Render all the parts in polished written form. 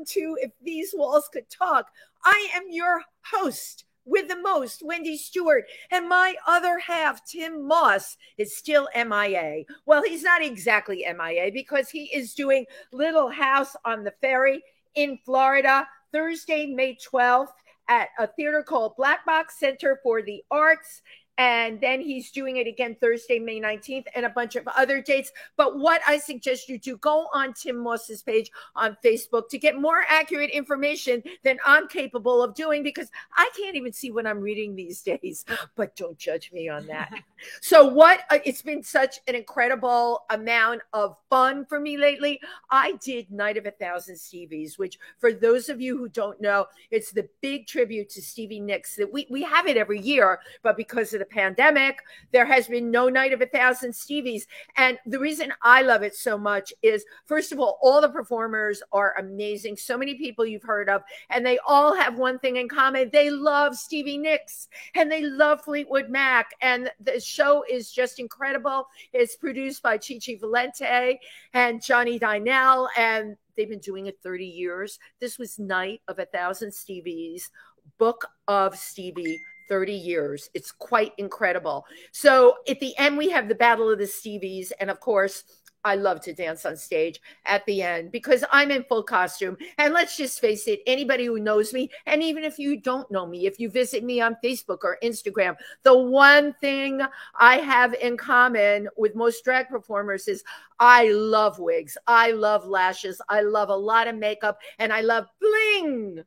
to If These Walls Could Talk. I am your host with the most, Wendy Stewart, and my other half, Tim Moss, is still MIA. Well, he's not exactly MIA because he is doing Little House on the Ferry in Florida, Thursday, May 12th at a theater called Black Box Center for the Arts. And then he's doing it again Thursday, May 19th, and a bunch of other dates. But what I suggest you do, go on Tim Moss's page on Facebook to get more accurate information than I'm capable of doing, because I can't even see what I'm reading these days. But don't judge me on that. So it's been such an incredible amount of fun for me lately. I did Night of 1,000 Stevies, which for those of you who don't know, it's the big tribute to Stevie Nicks that we have it every year, but because of the pandemic, there has been no Night of 1,000 Stevies. And the reason I love it so much is, first of all the performers are amazing. So many people you've heard of, and they all have one thing in common. They love Stevie Nicks and they love Fleetwood Mac. And the show is just incredible. It's produced by Chichi Valente and Johnny Dynell, and they've been doing it 30 years. This was Night of 1,000 Stevies, Book of Stevie, 30 years. It's quite incredible. So at the end, we have the Battle of the Stevies. And of course, I love to dance on stage at the end because I'm in full costume. And let's just face it, anybody who knows me, and even if you don't know me, if you visit me on Facebook or Instagram, the one thing I have in common with most drag performers is I love wigs. I love lashes. I love a lot of makeup, and I love bling.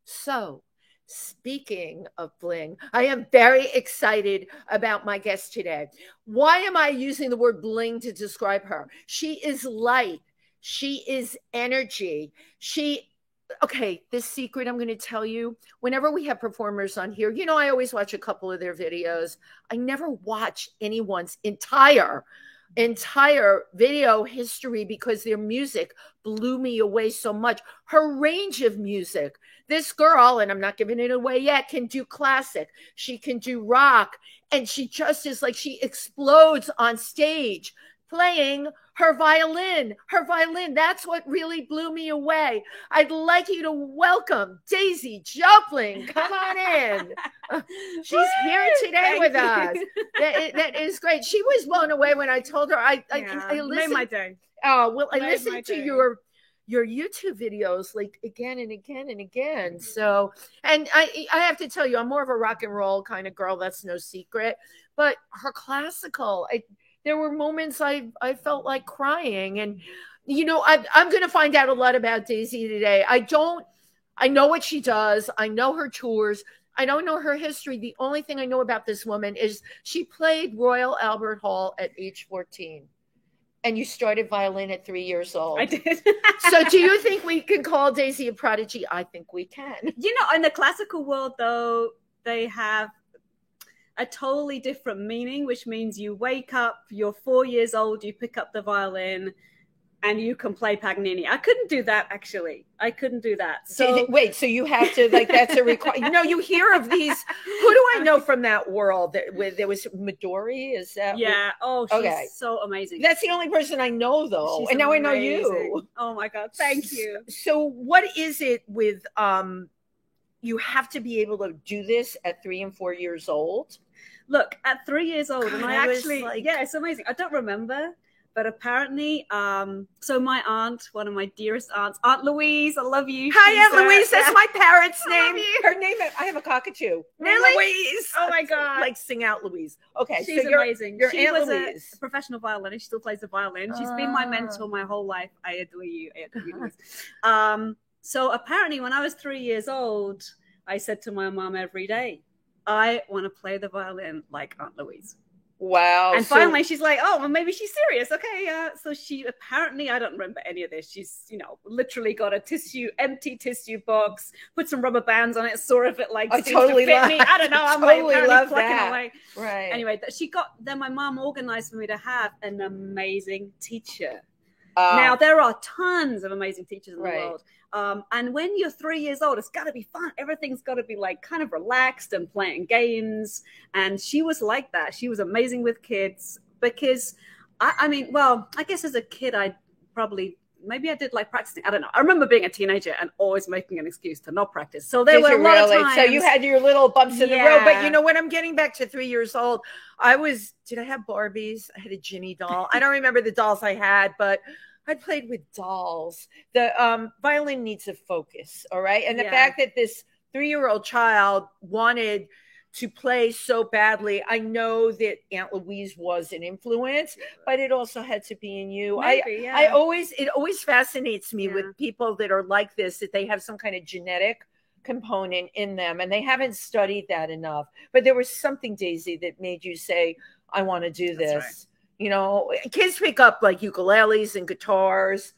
So, speaking of bling, I am very excited about my guest today. Why am I using the word bling to describe her? She is light. She is energy. This secret I'm going to tell you. Whenever we have performers on here, I always watch a couple of their videos. I never watch anyone's entire video history because their music blew me away so much. Her range of music. This girl, and I'm not giving it away yet, can do classic. She can do rock. And she just is like, she explodes on stage playing her violin. That's what really blew me away. I'd like you to welcome Daisy Joplin. Come on in. She's here today with us. That is great. She was blown away when I told her. I listened. Made my day. Oh, well, I listened to your YouTube videos like again and again and again. So, and I have to tell you, I'm more of a rock and roll kind of girl. That's no secret. But her classical, there were moments I felt like crying. And, I'm going to find out a lot about Daisy today. I know what she does. I know her tours. I don't know her history. The only thing I know about this woman is she played Royal Albert Hall at age 14. And you started violin at 3 years old. I did. So do you think we can call Daisy a prodigy? I think we can. In the classical world, though, they have a totally different meaning, which means you wake up, you're 4 years old, you pick up the violin, and you can play Paganini. I couldn't do that, actually. I couldn't do that. So wait, so you have to, that's a requirement. You hear of these. Who do I know from that world? There was Midori, is that? Yeah. She's so amazing. That's the only person I know, though. She's and now amazing. I know you. Oh my God. Thank you. So what is it with, you have to be able to do this at 3 and 4 years old? Look, at 3 years old, God, and I actually, it's amazing. I don't remember. But apparently, so my aunt, one of my dearest aunts, Aunt Louise, I love you. Hi, Aunt Louise. That's my parents' name. You. Her name, I have a cockatoo. Really? Louise. Oh, my God. Like, sing out Louise. Okay, she's so amazing. She was Louise. a professional violinist. She still plays the violin. She's been my mentor my whole life. I adore you. Louise. So apparently, when I was 3 years old, I said to my mom every day, I want to play the violin like Aunt Louise. Wow. And finally she's like, oh, well, maybe she's serious. Okay. So she apparently, I don't remember any of this. She's, literally got a empty tissue box, put some rubber bands on it, saw if it seems totally to fit me. I don't know. I'm totally love plucking that. away. Right. Anyway, then my mom organized for me to have an amazing teacher. Now, there are tons of amazing teachers in the world. And when you're 3 years old, it's got to be fun. Everything's got to be kind of relaxed and playing games. And she was like that. She was amazing with kids because, I guess as a kid, I probably maybe I did like practicing. I don't know. I remember being a teenager and always making an excuse to not practice. So there were a lot of times. So you had your little bumps in the road. But you know, when I'm getting back to 3 years old, did I have Barbies? I had a Ginny doll. I don't remember the dolls I had, but I played with dolls. The violin needs a focus, all right? And the fact that this 3-year-old child wanted to play so badly, I know that Aunt Louise was an influence, but it also had to be in you. Maybe, it always fascinates me with people that are like this, that they have some kind of genetic component in them, and they haven't studied that enough. But there was something, Daisy, that made you say, I want to do this. Right. You know, kids pick up like ukuleles and guitars,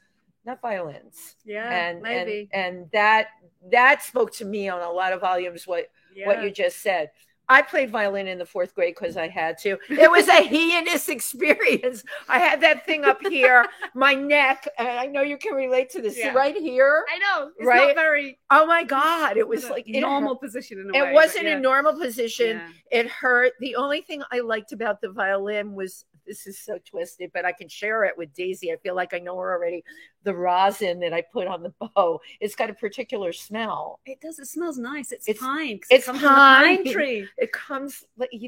not violins. Yeah, and maybe. And that spoke to me on a lot of volumes, what you just said. I played violin in the 4th grade because I had to. It was a heinous experience. I had that thing up here, my neck, and I know you can relate to this. Right here. I know. It's not very. Oh my God. It was like normal position in a way. It wasn't a normal position. Yeah. It hurt. The only thing I liked about the violin was, this is so twisted, but I can share it with Daisy. I feel like I know her already. The rosin that I put on the bow, it's got a particular smell. It does. It smells nice. It's pine. It's pine. Pine tree. It comes,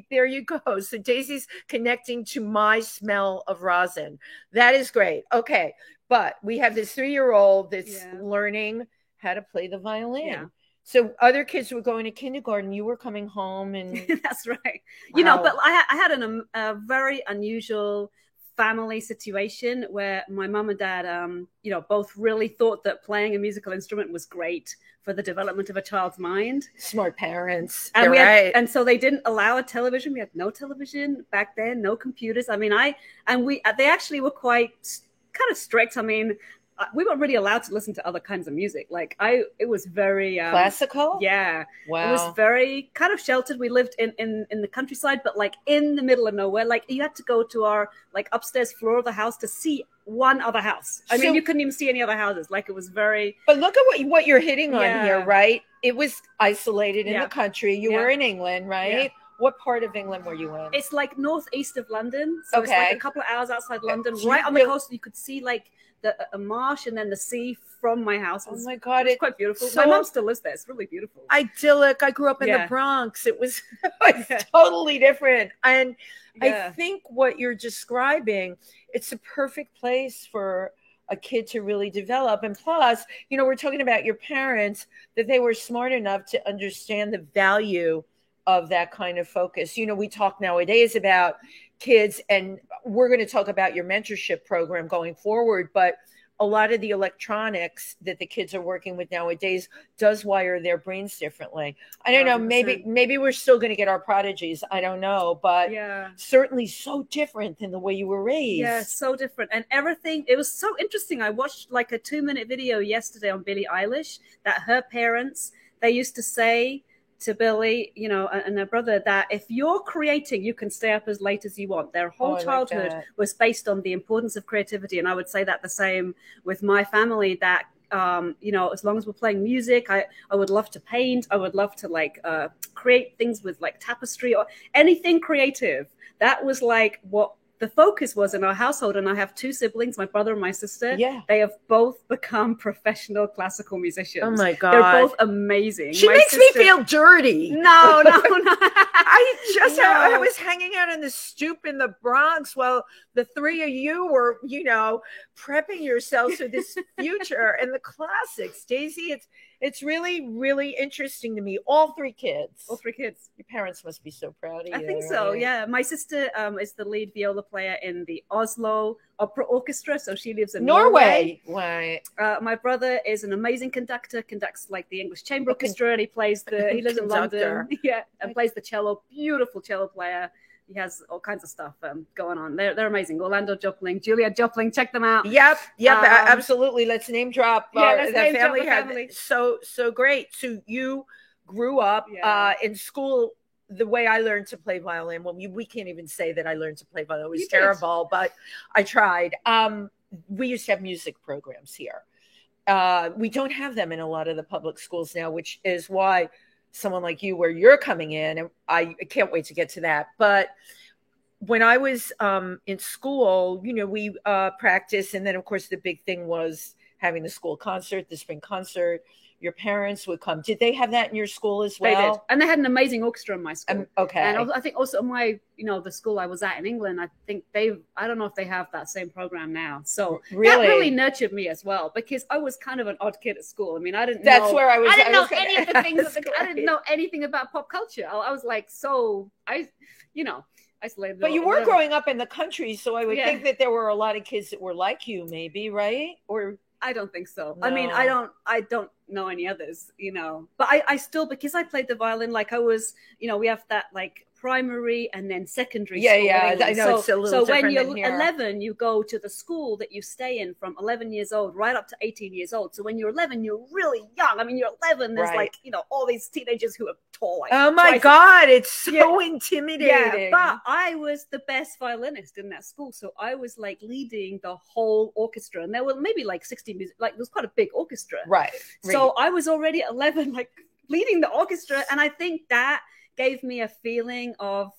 there you go. So Daisy's connecting to my smell of rosin. That is great. Okay. But we have this 3-year-old that's learning how to play the violin. Yeah. So other kids were going to kindergarten. You were coming home, and that's right. Wow. You know, but I had a very unusual family situation where my mom and dad, you know, both really thought that playing a musical instrument was great for the development of a child's mind. Smart parents. And and so they didn't allow a television. We had no television back then, no computers. I mean, they actually were quite kind of strict. I mean, we weren't really allowed to listen to other kinds of music. Like it was very classical. Yeah. Wow. It was very kind of sheltered. We lived in the countryside, but like in the middle of nowhere. Like you had to go to our like upstairs floor of the house to see one other house. I mean, you couldn't even see any other houses. Like it was very. But look at what you're hitting on here, right? It was isolated in the country. You were in England, right? Yeah. What part of England were you in? It's like northeast of London. So it's like a couple of hours outside London, right on the coast. You could see like a marsh and then the sea from my house. Oh my God. It's quite beautiful. My mom still lives there. It's really beautiful. Idyllic. I grew up in the Bronx. It was totally different. And I think what you're describing, it's a perfect place for a kid to really develop. And plus, you know, we're talking about your parents, that they were smart enough to understand the value of that kind of focus. You know, we talk nowadays about kids, and we're going to talk about your mentorship program going forward, but a lot of the electronics that the kids are working with nowadays does wire their brains differently. I don't know, maybe we're still going to get our prodigies. I don't know, but certainly so different than the way you were raised. Yeah, so different. And everything, it was so interesting. I watched like a 2-minute video yesterday on Billie Eilish that her parents, they used to say to Billie, you know, and her brother, that if you're creating, you can stay up as late as you want. Their whole childhood was based on the importance of creativity. And I would say that the same with my family, that, you know, as long as we're playing music, I would love to paint. I would love to like create things with like tapestry or anything creative. That was like what the focus was in our household. And I have 2 siblings, my brother and my sister. Yeah. They have both become professional classical musicians. Oh my God. They're both amazing. She makes me feel dirty. No. I was hanging out on the stoop in the Bronx while the 3 of you were, you know, prepping yourselves for this future and the classics. Daisy, it's really, really interesting to me. All 3 kids. All 3 kids. Your parents must be so proud of you. I think so, yeah. My sister is the lead viola player in the Oslo Opera Orchestra, so she lives in Norway. Right. My brother is an amazing conductor, conducts like the English Chamber Orchestra, and he lives in London. Yeah, and plays the cello. Beautiful cello player. He has all kinds of stuff going on. They're amazing. Orlando Joplin, Julia Joplin, check them out. Yep, absolutely. Let's name drop. Let's name drop the family. So great. So you grew up in school. The way I learned to play violin, well, we can't even say that I learned to play violin. It was terrible, but I tried. We used to have music programs here. We don't have them in a lot of the public schools now, which is why someone like you, where you're coming in, and I can't wait to get to that. But when I was in school, we practiced, and then of course the big thing was having the school concert, the spring concert. Your parents would come. Did they have that in your school as well? They did. And they had an amazing orchestra in my school. Okay. And I think also the school I was at in England, I think I don't know if they have that same program now. So that really nurtured me as well, because I was kind of an odd kid at school. I mean, I didn't know any of the things. I didn't know anything about pop culture. I was like, isolated. But you were growing up in the country, so I would think that there were a lot of kids that were like you, maybe, right? Or I don't think so. No. I mean, I don't know any others, but I still, because I played the violin, like I was, we have that like primary and then secondary school. Yeah, I know. So when you're 11, you go to the school that you stay in from 11 years old right up to 18 years old. So when you're 11, you're really young. I mean, you're 11. There's all these teenagers who are tall. Like, oh my God, it's so intimidating. Yeah, but I was the best violinist in that school. So I was like leading the whole orchestra, and there were maybe like 60 music, like it was quite a big orchestra. Right. So I was already 11, like leading the orchestra. And I think that gave me a feeling of,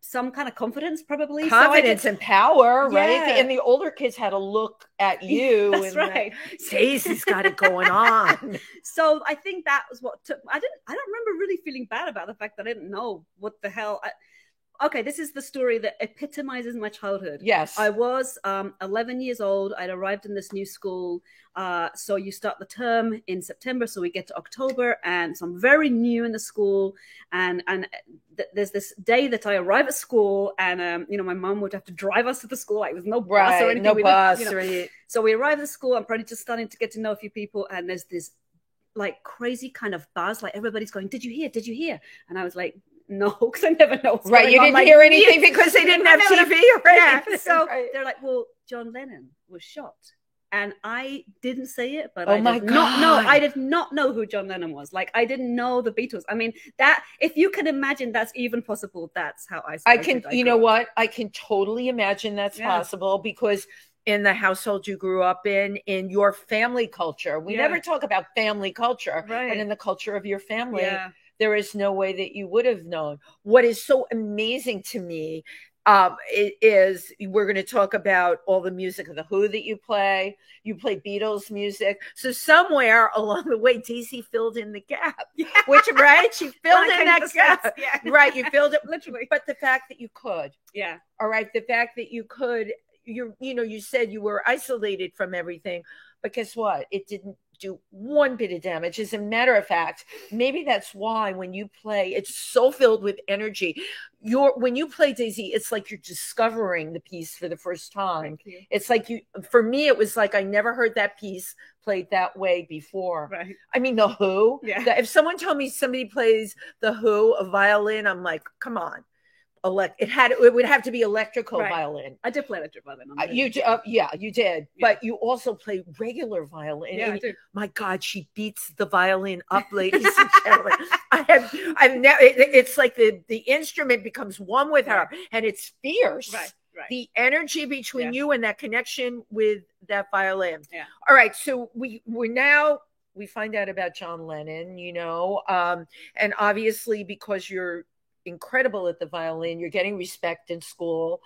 some kind of confidence, probably. Confidence and power, right? And the older kids had to look at you. That's right. Stacey's got it going on. So I think that was what took. I don't remember really feeling bad about the fact that I didn't know what the hell. Okay, this is the story that epitomizes my childhood. Yes. I was 11 years old. I'd arrived in this new school. So you start the term in September. So we get to October, and so I'm very new in the school. And there's this day that I arrive at school, and my mom would have to drive us to the school. Like, there's no bus or anything. No bus. Right. So we arrive at the school. I'm probably just starting to get to know a few people, and there's this like crazy kind of buzz. Like everybody's going, "Did you hear? Did you hear?" And I was like, no, because I never know what's right. You didn't hear anything because they didn't have TV or anything. So they're like, well, John Lennon was shot. And I didn't say it, but I did not know who John Lennon was. Like, I didn't know the Beatles. I mean, that, if you can imagine that's even possible, that's how I can, you know what? I can totally imagine that's possible, because in the household you grew up in your family culture, we never talk about family culture, and in the culture of your family, there is no way that you would have known. What is so amazing to me is we're going to talk about all the music of the Who that you play. You play Beatles music. So somewhere along the way, Daisy filled in the gap. She filled in that gap. Right, you filled it literally. But the fact that you could. Yeah. All right, the fact that you could. You said you were isolated from everything, but guess what? It didn't do one bit of damage. As a matter of fact, maybe that's why when you play, it's so filled with energy. When you play, Daisy, it's like you're discovering the piece for the first time. It's like for me, it was like I never heard that piece played that way before. Right. I mean, the Who. Yeah. If someone told me somebody plays the Who, a violin, I'm like, come on. It would have to be electrical violin. I did play electric violin. You did, yeah. But you also play regular violin. Yeah, I do. My God, she beats the violin up, ladies and gentlemen. I've never. It's like the instrument becomes one with her, and it's fierce. Right. The energy between you and that connection with that violin. Yeah. All right, so we find out about John Lennon, and obviously because you're incredible at the violin, you're getting respect in school.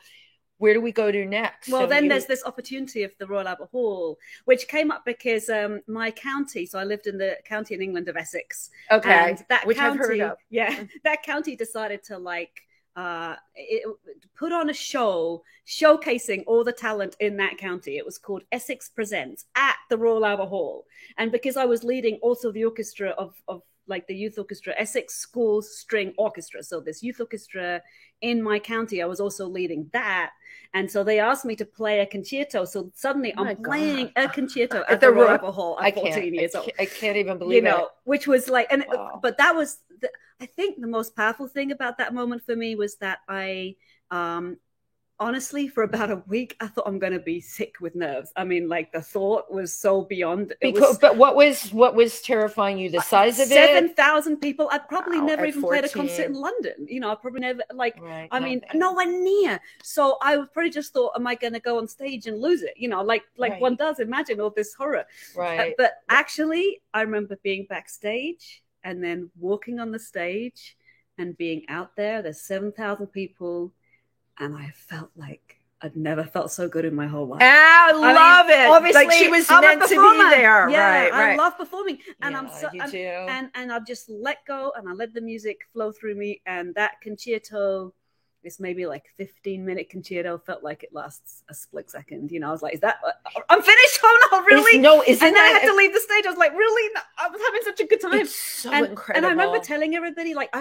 Where do we go to next? Well, then there's this opportunity of the Royal Albert Hall, which came up because my county, so I lived in the county in England of Essex. Okay. And that which county, I've heard of. Yeah. That county decided to put on a show showcasing all the talent in that county. It was called Essex Presents at the Royal Albert Hall. And because I was leading also the orchestra of like the youth orchestra, Essex School String Orchestra. So this youth orchestra in my county, I was also leading that. And so they asked me to play a concerto. So suddenly I'm playing a concerto at the Royal Albert Hall at 14 years old. I can't even believe it. Which was like, but that was, I think the most powerful thing about that moment for me was that I, honestly, for about a week, I thought I'm going to be sick with nerves. I mean, like the thought was so beyond. But what was terrifying you? The size of it? 7,000 people. I probably never even played a concert in London. I probably never nowhere near. So I probably just thought, am I going to go on stage and lose it? Like one does imagine all this horror. Right. But actually, I remember being backstage and then walking on the stage and being out there. There's 7,000 people, and I felt like I'd never felt so good in my whole life. I love it. Obviously, like she was meant to be there. Yeah, right. I love performing, and Yeah, and I just let go, and I let the music flow through me, and that concerto. This maybe like 15-minute concerto felt like it lasts a split second. You know, I was like, "Is that? I'm finished? Oh no, really? No, and then I had to leave the stage. I was like, "Really? No, I was having such a good time." It's so incredible. And I remember telling everybody, like,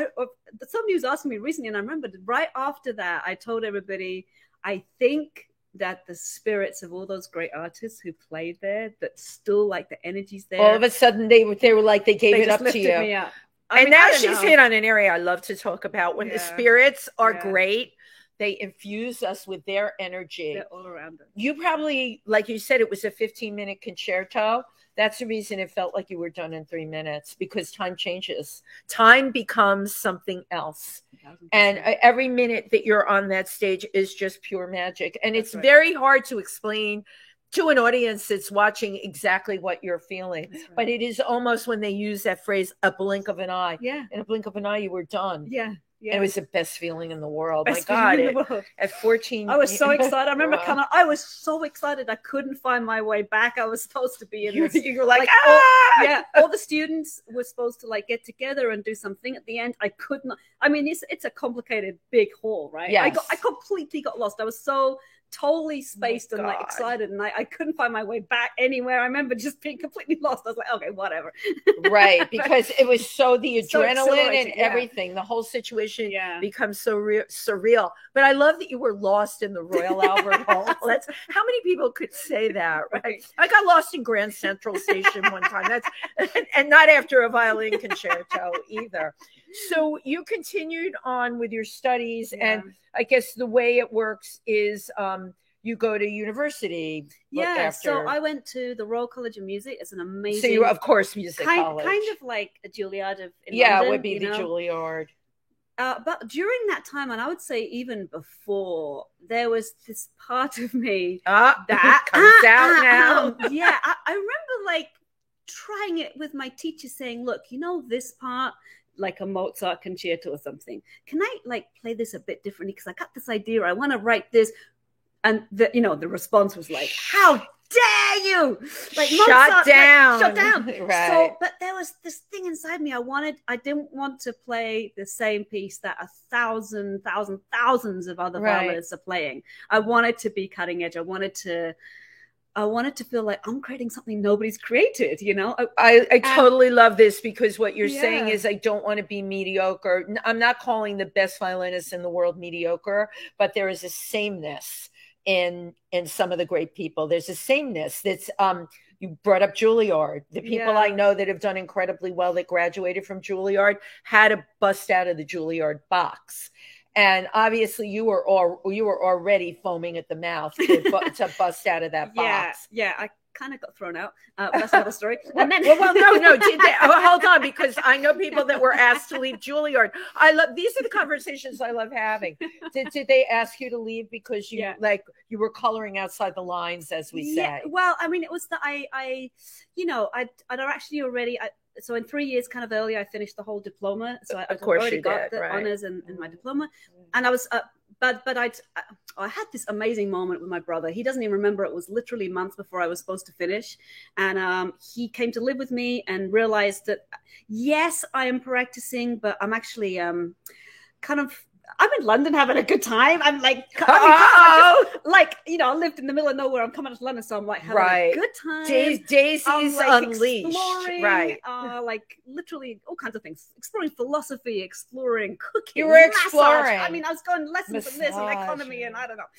somebody was asking me recently, and I remembered right after that, I told everybody, I think that the spirits of all those great artists who played there, that still like the energy's there. All of a sudden, they were like they gave it up to you. Me up. And now she's hit on an area I love to talk about. When the spirits are great, they infuse us with their energy. They're all around us. You probably, like you said, it was a 15-minute concerto. That's the reason it felt like you were done in 3 minutes, because time changes. Time becomes something else. 1,000%. And every minute that you're on that stage is just pure magic. And it's very hard to explain to an audience that's watching exactly what you're feeling. Right. But it is almost, when they use that phrase, a blink of an eye. Yeah. In a blink of an eye, you were done. Yeah. Yeah. And it was the best feeling in the world. Best My God. At 14. I was so excited. I remember I was so excited. I couldn't find my way back. I was supposed to be in this. You were like all the students were supposed to like get together and do something at the end. I could not. I mean, it's a complicated big hall, right? Yes. I completely got lost. I was so totally spaced and like excited, and I couldn't find my way back anywhere. I remember just being completely lost. I was like, okay, whatever. Right, because it was so the adrenaline and everything, the whole situation becomes so surreal. But I love that you were lost in the Royal Albert Hall. How many people could say that, right? I got lost in Grand Central Station one time. And not after a violin concerto either. So you continued on with your studies, and I guess the way it works is you go to university. So I went to the Royal College of Music. It's an amazing. So you were, of course, music college. Kind of like a Juilliard in London, it would be the Juilliard. But during that time, and I would say even before, there was this part of me that comes out now. I remember like trying it with my teacher, saying, "Look, you know this part." Like a Mozart concerto or something. Can I like play this a bit differently? Because I got this idea. I want to write this. And the response was like, how dare you? Like shut Mozart, down. Like, shut down. Right. So, but there was this thing inside me. I didn't want to play the same piece that thousands of other violinists are playing. I wanted to be cutting edge. I wanted to feel like I'm creating something nobody's created, you know? I totally love this, because what you're saying is I don't want to be mediocre. I'm not calling the best violinists in the world mediocre, but there is a sameness in some of the great people. There's a sameness that's you brought up Juilliard. The people I know that have done incredibly well that graduated from Juilliard had to bust out of the Juilliard box. And obviously, you were already foaming at the mouth to bust out of that box. Yeah, I kind of got thrown out. That's another story. And then, no. Hold on, because I know people that were asked to leave Juilliard. These are the conversations I love having. Did they ask you to leave because you were coloring outside the lines, as we say? Well, I mean, it was that I'd actually already. So in 3 years, kind of early, I finished the whole diploma. So I already got the honors in my diploma, and I was, but I had this amazing moment with my brother. He doesn't even remember. It was literally months before I was supposed to finish, and he came to live with me and realized that yes, I am practicing, but I'm actually I'm in London having a good time. I'm like, I lived in the middle of nowhere. I'm coming to London, so I'm like having a good time. Daisy's like unleashed, exploring, like literally all kinds of things, exploring philosophy, exploring cooking. You were exploring. Massage. I mean, I was going lessons in this and economy, and I don't know,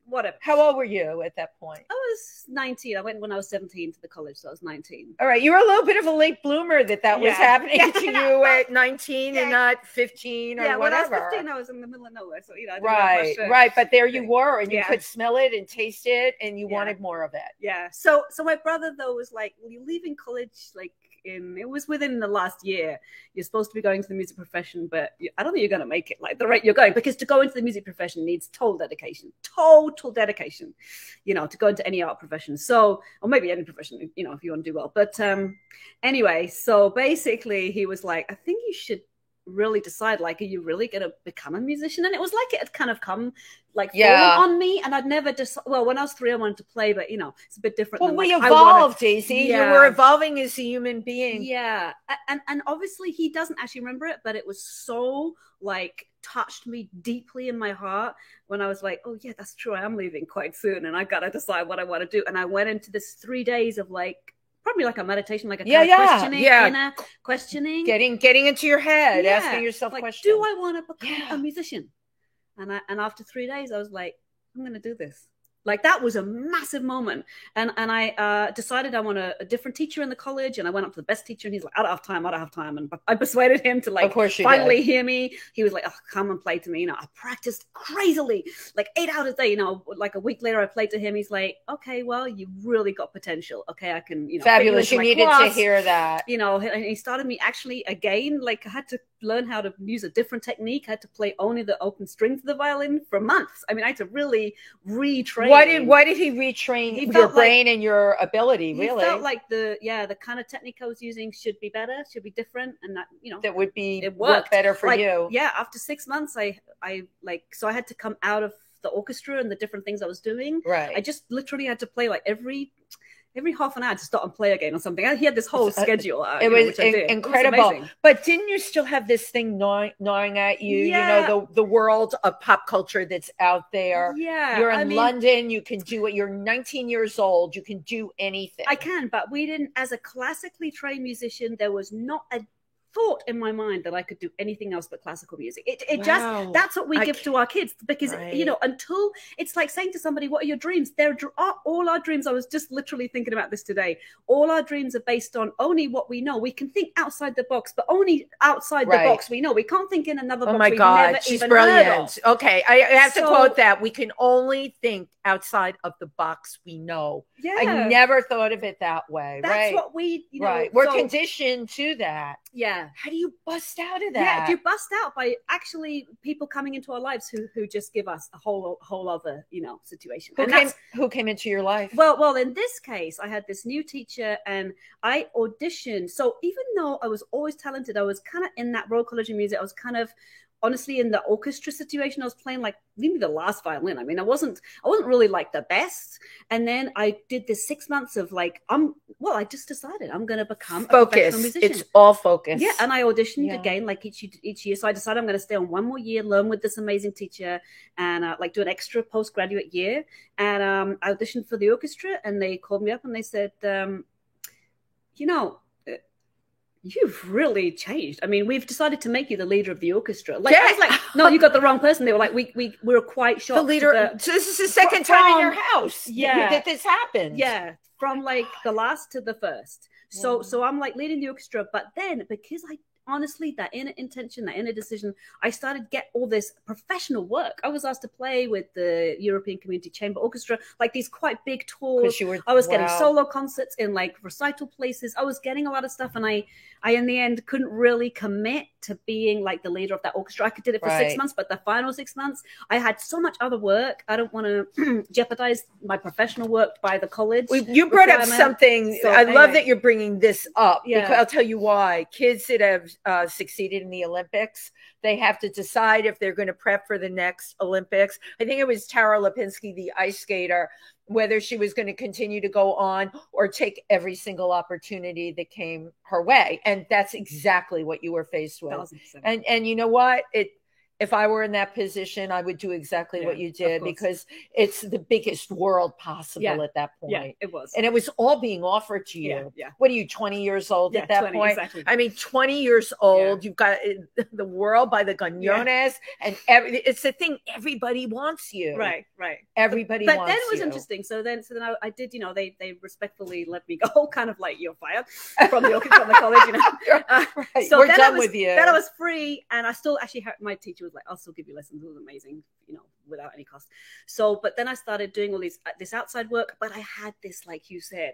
whatever. How old were you at that point? I was 19. I went when I was 17 to the college, so I was 19. All right, you were a little bit of a late bloomer that was happening to you at 19 and not 15 or whatever. When I was 15, I was in the middle of nowhere, so I didn't right, but there you were, and you could smell it and taste it, and you wanted more of it. So my brother though was like, well, you're leaving college like it was within the last year. You're supposed to be going to the music profession, but I don't think you're going to make it like the rate you're going, because to go into the music profession needs total dedication, to go into any art profession. So, or maybe any profession, if you want to do well. But anyway, so basically he was like, I think you should really decide, like, are you really going to become a musician? And it was like it had kind of come like fallen on me, and I'd never well, when I was 3 I wanted to play, but you know, it's a bit different. Well, we evolved, Daisy. You were evolving as a human being. Yeah. And obviously he doesn't actually remember it, but it was so like touched me deeply in my heart when I was like, oh yeah, that's true, I am leaving quite soon and I gotta decide what I want to do. And I went into this 3 days of like probably like a meditation, like a kind of questioning, inner questioning, getting into your head, asking yourself like, questions. do I want to become a musician? And after 3 days I was like, I'm gonna do this. Like that was a massive moment. And I decided I want a different teacher in the college, and I went up to the best teacher and he's like, I don't have time. And I persuaded him to like finally hear me. He was like, oh, come and play to me. You know, I practiced crazily, like 8 hours a day, you know, like a week later I played to him. He's like, okay, well, you really got potential. Okay, I can, you know. Fabulous. You needed to hear that. You know, and he started me actually again, like I had to learn how to use a different technique. I had to play only the open strings of the violin for months. I mean, I had to really retrain. Why did he retrain your brain and your ability? Really, he felt like the kind of technique I was using should be better, should be different, and that, you know, that would be work better for you. Yeah, after 6 months, I had to come out of the orchestra and the different things I was doing. Right. I just literally had to play like every half an hour to stop and play again or something. He had this whole schedule. It was incredible. It was but didn't you still have this thing gnawing at you? Yeah. You know, the world of pop culture that's out there. Yeah. You're in London. You can do it. You're 19 years old. You can do anything. I can, but we didn't, as a classically trained musician, there was not a thought in my mind that I could do anything else but classical music. It just, that's what we give to our kids, because you know, until it's like saying to somebody, what are your dreams? All our dreams, I was just literally thinking about this today, all our dreams are based on only what we know. We can think outside the box, but only outside the box we know. We can't think in another box. Oh my God, she's brilliant. Okay, I have to quote that. We can only think outside of the box we know. Yeah. I never thought of it that way. That's what we, you know. We're conditioned to that. Yeah. How do you bust out of that? Yeah, you bust out by actually people coming into our lives who just give us a whole other, you know, situation. Who came into your life? Well, in this case, I had this new teacher and I auditioned. So even though I was always talented, I was kind of in that Royal College of Music. I was kind of honestly in the orchestra situation. I was playing like maybe the last violin. I mean, I wasn't really like the best. And then I did this 6 months of like, I just decided I'm going to become a professional musician. It's all focus. Yeah. And I auditioned again, like each year. So I decided I'm going to stay on one more year, learn with this amazing teacher, and like do an extra postgraduate year. And I auditioned for the orchestra, and they called me up and they said, you know, you've really changed. I mean, we've decided to make you the leader of the orchestra. Like, I was like, no, you got the wrong person. They were like, we were quite shocked. The leader. So this is the second time in your house. Yeah, that this happened. Yeah, from like the last to the first. So I'm like leading the orchestra, but then because I honestly, that inner intention, that inner decision, I started get all this professional work. I was asked to play with the European Community Chamber Orchestra, like these quite big tours. I was getting solo concerts in like recital places. I was getting a lot of stuff, and I in the end couldn't really commit to being like the leader of that orchestra. I did it for 6 months, but the final 6 months, I had so much other work. I don't want to jeopardize my professional work by the college. Well, you brought up something. So, I love that you're bringing this up. Yeah. Because I'll tell you why. Kids that have succeeded in the Olympics, they have to decide if they're going to prep for the next Olympics. I think it was Tara Lipinski, the ice skater, whether she was going to continue to go on or take every single opportunity that came her way. And that's exactly what you were faced with. 1,000%. And you know what? If I were in that position, I would do exactly what you did, because it's the biggest world possible at that point. Yeah, it was. And it was all being offered to you. Yeah. What are you, 20 years old at that 20, point? Exactly. I mean, 20 years old, you've got the world by the cañones, and it's the thing, everybody wants you. Right. Everybody wants you. But then it was interesting. So then I did, you know, they respectfully let me go, kind of like, you're fired from the college, you know. So we're done with you. Then I was free, and I still actually had, my teacher was like, I'll still give you lessons. It was amazing, you know, without any cost. So, but then I started doing all this outside work, but I had this, like you said,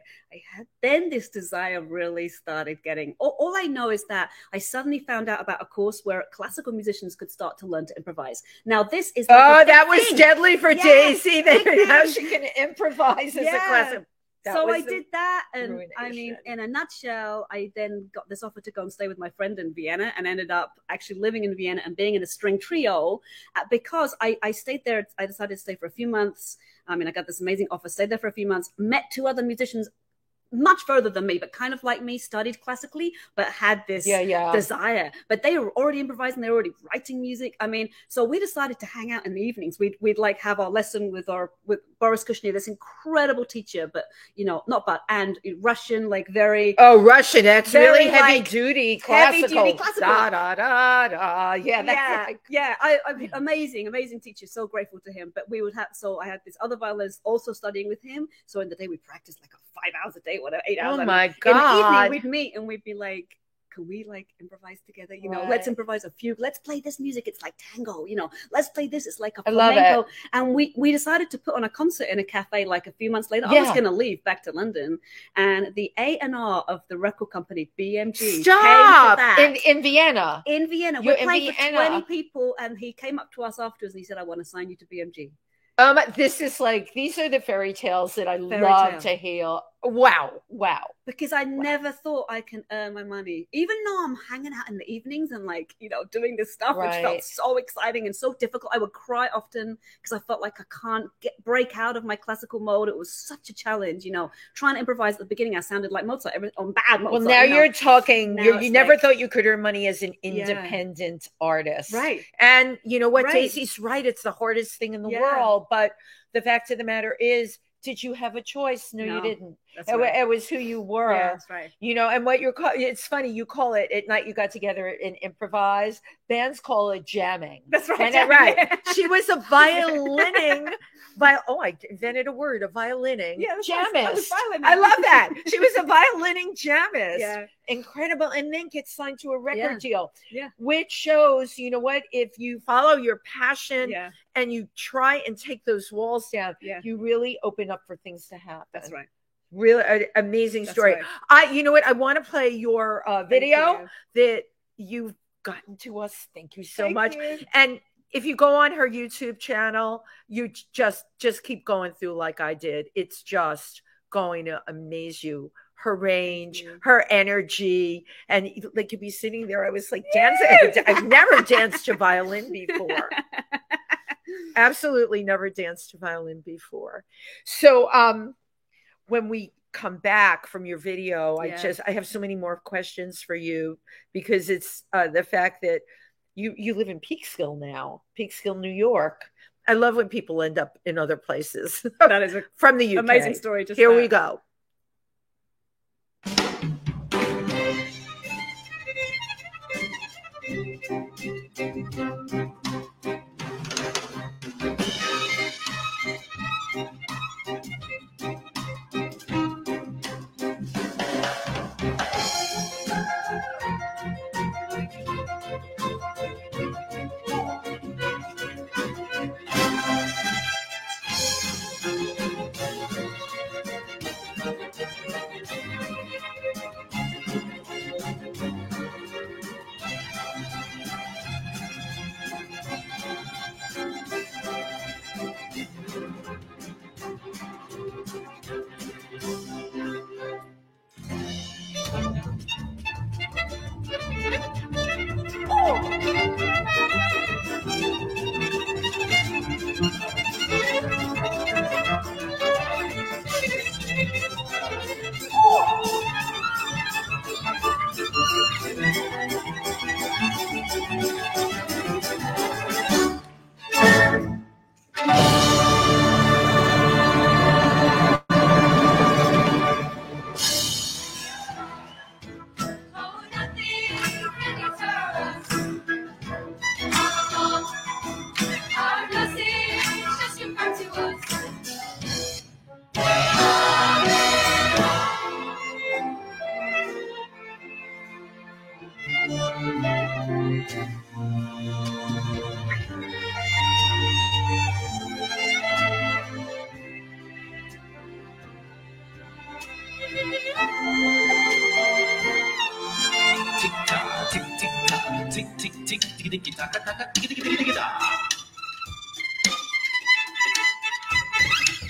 then this desire really started getting, all I know is that I suddenly found out about a course where classical musicians could start to learn to improvise. Now this is that was deadly for Daisy. How she can improvise as a classical. So I did that, and I mean, in a nutshell, I then got this offer to go and stay with my friend in Vienna, and ended up actually living in Vienna and being in a string trio because I stayed there. I decided to stay for a few months. I mean, I got this amazing offer, stayed there for a few months, met two other musicians much further than me, but kind of like me, studied classically, but had this desire. But they were already improvising, they were already writing music. I mean, so we decided to hang out in the evenings. We'd like have our lesson with Boris Kushner, this incredible teacher, but and Russian, like very Russian. That's very really heavy duty classical. Da da da da. Amazing teacher. So grateful to him. But we would have. So I had this other violinist also studying with him. So in the day we practiced like 5 hours a day, whatever, 8 hours. Oh my God. In the evening we'd meet and we'd be like, can we like improvise together? Let's improvise a fugue. Let's play this music. It's like tango, let's play this. It's like a flamenco. I love it. And we decided to put on a concert in a cafe like a few months later. I was going to leave back to London, and the A&R of the record company BMG came in Vienna. In Vienna. We're playing for 20 people, and he came up to us afterwards and he said, I want to sign you to BMG. This is like, these are the fairy tales that I love to hear. Wow. Because I never thought I can earn my money, even though I'm hanging out in the evenings and doing this stuff, which felt so exciting and so difficult. I would cry often because I felt like I can't break out of my classical mode. It was such a challenge, trying to improvise at the beginning. I sounded like Mozart, bad Mozart. Well, now you're talking, you never thought you could earn money as an independent artist. Right. And you know what, Daisy's right. It's the hardest thing in the world. But the fact of the matter is, did you have a choice? No, you didn't. It was who you were. Yeah, that's right. And what it's funny, you call it at night, you got together and improvised. Bands call it jamming. That's right. Right. She was a violining. I invented a word, a violining jammist. I love that. She was a violining jammist. Yeah. Incredible. And then gets signed to a record deal. Yeah. Which shows, you know what, if you follow your passion and you try and take those walls down, you really open up for things to happen. That's right. Really amazing story. Right. You know what? I want to play your video that you've gotten to us. Thank you so much. And if you go on her YouTube channel, you just keep going through like I did. It's just going to amaze you. Her range, her energy, and like you'd be sitting there. I was like dancing. I've never danced to violin before. Absolutely never danced to violin before. So when we come back from your video, I have so many more questions for you, because it's the fact that you live in Peekskill now, Peekskill, New York. I love when people end up in other places. That is from the UK. Amazing story. Here we go.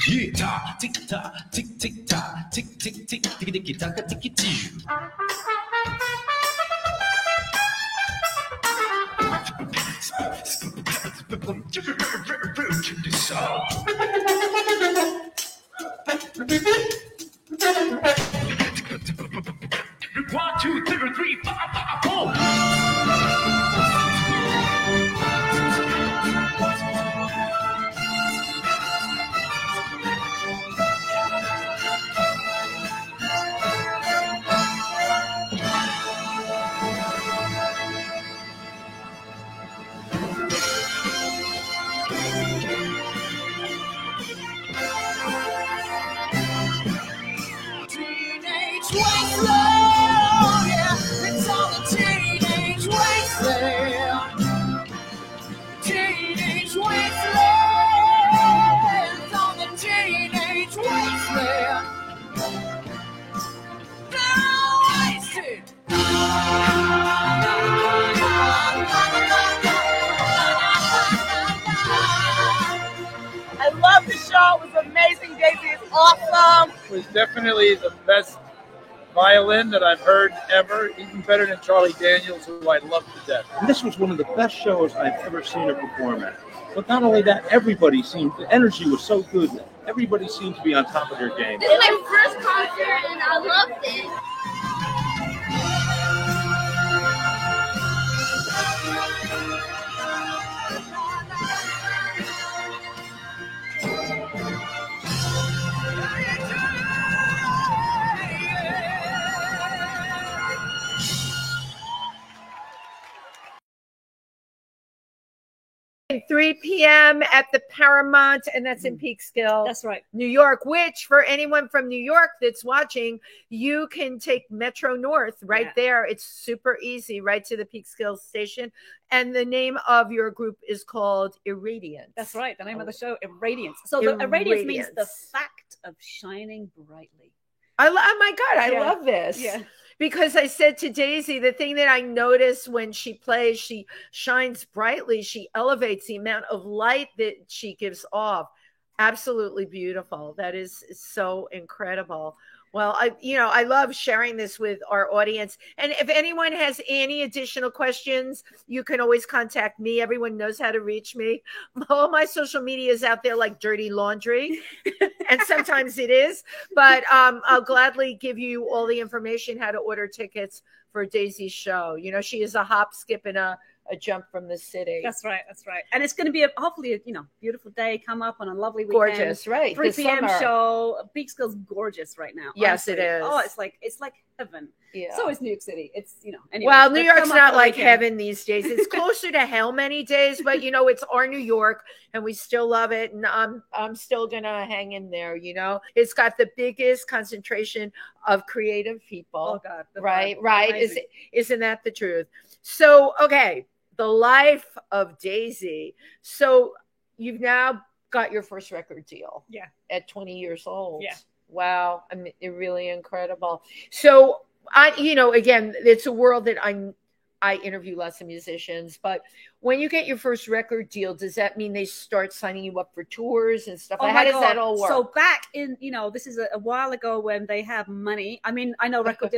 Yeah, ta, tick ta, tick tick ta, tick tick tick, tick tick taka, tick tick. One, two, three, five, four. Teenage wasteland, yeah, it's on the teenage wasteland. Teenage wasteland, it's on the teenage wasteland. They're all wasted. I love the show. It was amazing. Daisy is awesome. It was definitely the best violin that I've heard ever, even better than Charlie Daniels, who I love to death. And this was one of the best shows I've ever seen her perform at. But not only that, everybody seemed, the energy was so good. Everybody seemed to be on top of their game. This is my first concert and I loved it. At 3 p.m. at the Paramount, and that's in Peekskill. That's right. New York, which for anyone from New York that's watching, you can take Metro North right there. It's super easy, right to the Peekskill station. And the name of your group is called Irradiance. That's right. The name of the show, Irradiance. So the Irradiance means the fact of shining brightly. Oh my God, I love this. Yeah. Because I said to Daisy, the thing that I notice when she plays, she shines brightly. She elevates the amount of light that she gives off. Absolutely beautiful. That is so incredible. Well, I love sharing this with our audience. And if anyone has any additional questions, you can always contact me. Everyone knows how to reach me. All my social media is out there like dirty laundry. And sometimes it is. But I'll gladly give you all the information, how to order tickets for Daisy's show. You know, she is a hop, skip, and a jump from the city. That's right. That's right. And it's going to be hopefully a beautiful day come up on a lovely weekend. Gorgeous, right? 3 p.m. show. Peekskill's gorgeous right now. Yes, honestly. it is. Oh, it's like heaven. Yeah. So is New York City. It's anyway. Well, New York's not like heaven these days. It's closer to hell many days, but it's our New York, and we still love it. And I'm still gonna hang in there. It's got the biggest concentration of creative people. Oh God, right. Isn't that the truth? So okay. The life of Daisy. So you've now got your first record deal. Yeah. At 20 years old. Yeah. Wow. I mean, really incredible. So again, it's a world that I interview lots of musicians, but when you get your first record deal, does that mean they start signing you up for tours and stuff? How does that all work? So back in, this is a while ago when they have money. I mean, I know record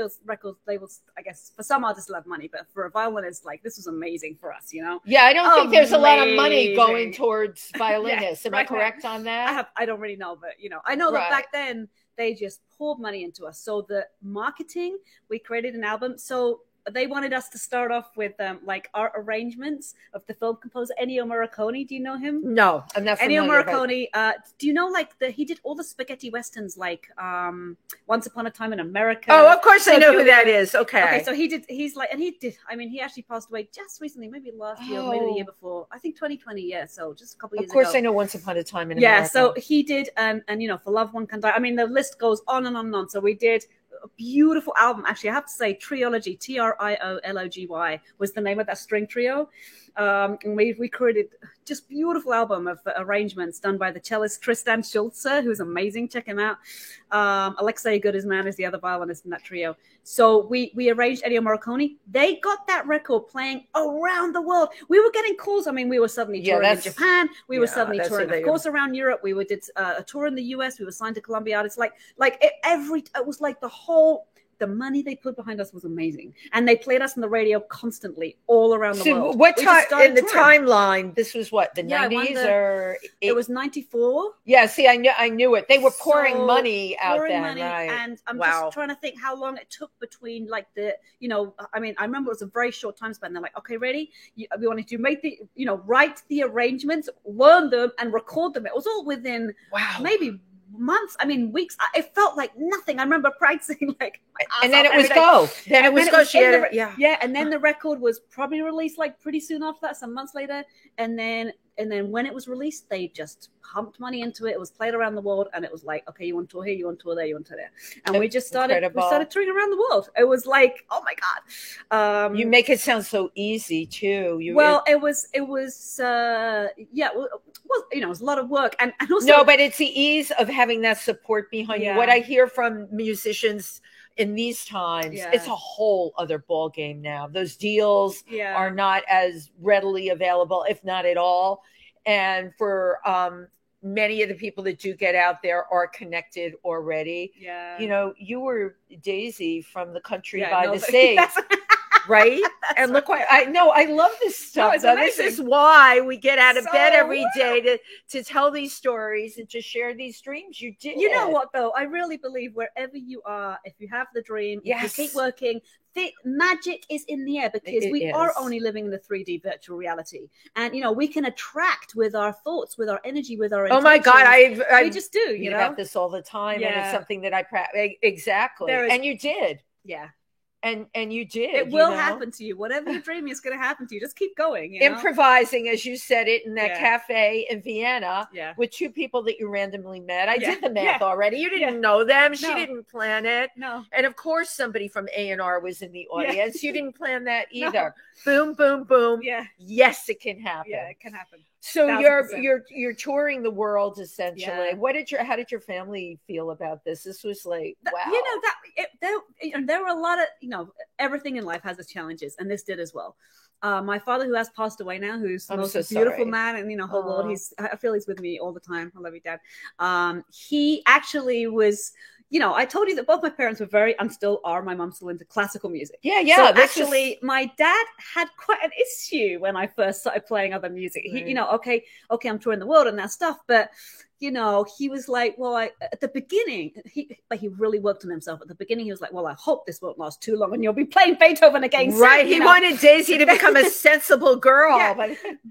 labels, I guess for some artists love money, but for a violinist, this was amazing for us, Yeah, I don't think there's a lot of money going towards violinists. Am I correct on that? I don't really know, but I know that back then they just poured money into us. So the marketing, we created an album. So they wanted us to start off with art arrangements of the film composer Ennio Morricone. Do you know him? No, I'm not familiar. Ennio Morricone. Do you know he did all the spaghetti westerns Once Upon a Time in America? Oh, of course I know who that is. Okay, so he actually passed away just recently, maybe last year or maybe the year before. I think 2020. Yeah, so just a couple years ago. Of course, I know Once Upon a Time in America. Yeah, so he did, and For Love One Can Die. I mean, the list goes on and on and on. So we did a beautiful album. Actually, I have to say, Triology, Triology was the name of that string trio. And we created just beautiful album of arrangements done by the cellist Tristan Schulze, who's amazing. Check him out. Alexei Goodisman is the other violinist in that trio. So we arranged Ennio Morricone. They got that record playing around the world. We were getting calls. I mean, we were suddenly touring in Japan. We were suddenly touring, of course, around Europe. We did a tour in the US. We were signed to Columbia. It's it was like the money they put behind us was amazing. And they played us on the radio constantly all around the world. What time in the timeline? This was what, the 90s or it was 94. Yeah, see, I knew it. They were pouring money out then. Right. And I'm just trying to think how long it took between like I remember it was a very short time span. They're like, okay, ready? We wanted to make write the arrangements, learn them and record them. It was all within maybe months, weeks. It felt like nothing. I remember practicing and then it was go. Then it was go. And then the record was probably released like pretty soon after that, some months later. And then when it was released, they just pumped money into it. It was played around the world, and it was like, okay, you want to tour here, you want to tour there, you want to tour there, and we just started touring around the world. It was like, oh my god. You make it sound so easy too. It was it was a lot of work, and also no, but it's the ease of having that support behind you. What I hear from musicians in these times, it's a whole other ball game now. Those deals are not as readily available, if not at all. And for many of the people that do get out there are connected already. Yeah. You were Daisy from the country by the sea. Right? And look what I love this stuff. So this is why we get out of bed every day to tell these stories and to share these dreams. You did. You know what though? I really believe wherever you are, if you have the dream, if you keep working, the magic is in the air, because we are only living in the 3D virtual reality. And we can attract with our thoughts, with our energy, with our intentions. Oh my God, we just do, you know about this all the time. And it's something that I practice. Exactly. And you did. Yeah. And you did. It will happen to you. Whatever you're dreaming is going to happen to you. Just keep going. Improvising, as you said it, in that cafe in Vienna with two people that you randomly met. I did the math already. You didn't know them. She didn't plan it. No. And of course, somebody from A&R was in the audience. You didn't plan that either. Boom, boom, boom. Yeah. Yes, it can happen. Yeah, it can happen. So 1,000%. you're touring the world essentially. How did your family feel about this? This was like, wow. There were a lot of everything in life has its challenges, and this did as well. My father, who has passed away now, who's the most beautiful man in the whole world. I feel he's with me all the time. I love you, Dad. He actually was. I told you that both my parents were and still are. My mom's still into classical music. Yeah. So actually, my dad had quite an issue when I first started playing other music. Right. He, okay, I'm touring the world and that stuff, but he was like, well, at the beginning, he really worked on himself. At the beginning, he was like, well, I hope this won't last too long, and you'll be playing Beethoven again. Right. He wanted Daisy to become a sensible girl.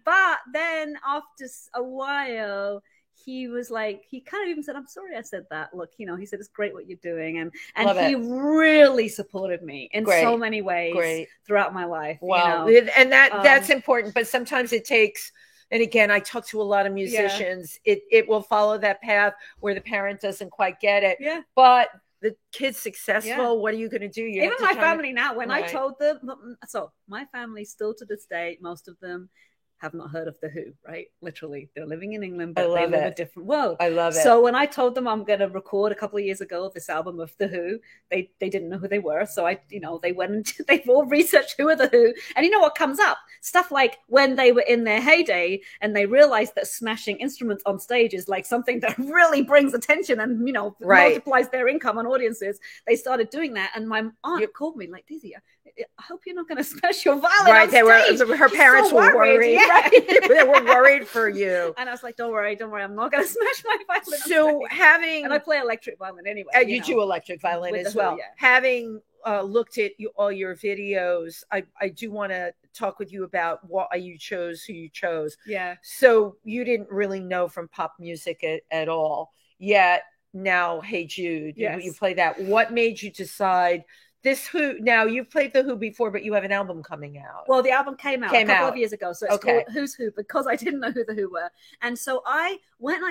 But then after a while, he was like, he kind of even said, I'm sorry I said that. Look, he said, it's great what you're doing. And he really supported me in so many ways throughout my life. Wow. And that's important. But sometimes it takes, and again, I talk to a lot of musicians, it will follow that path where the parent doesn't quite get it. Yeah. But the kid's successful. What are you going to do? Even my family now, when I told them, so my family still to this day, most of them have not heard of The Who, right? Literally, they're living in England, but they live a different world. I love it. So when I told them I'm going to record a couple of years ago this album of The Who, they didn't know who they were. So they went and they've all researched who are The Who. And you know what comes up? Stuff like when they were in their heyday and they realized that smashing instruments on stage is like something that really brings attention and, multiplies their income on audiences. They started doing that. And my aunt called me like, Dizzy, I hope you're not going to smash your violin on stage. Her parents were worried. Yeah. Right? They were worried for you. And I was like, don't worry. I'm not going to smash my violin. So and I play electric violin anyway. You do electric violin as well. Having looked at all your videos, I do want to talk with you about why you chose who you chose. Yeah. So you didn't really know from pop music at all. Yet now, Hey Jude, you play that. What made you decide this Who? Now, you've played the Who before, but you have an album coming out. Well, the album came out a couple of years ago, so it's called Who's Who, because I didn't know who the Who were. And so I went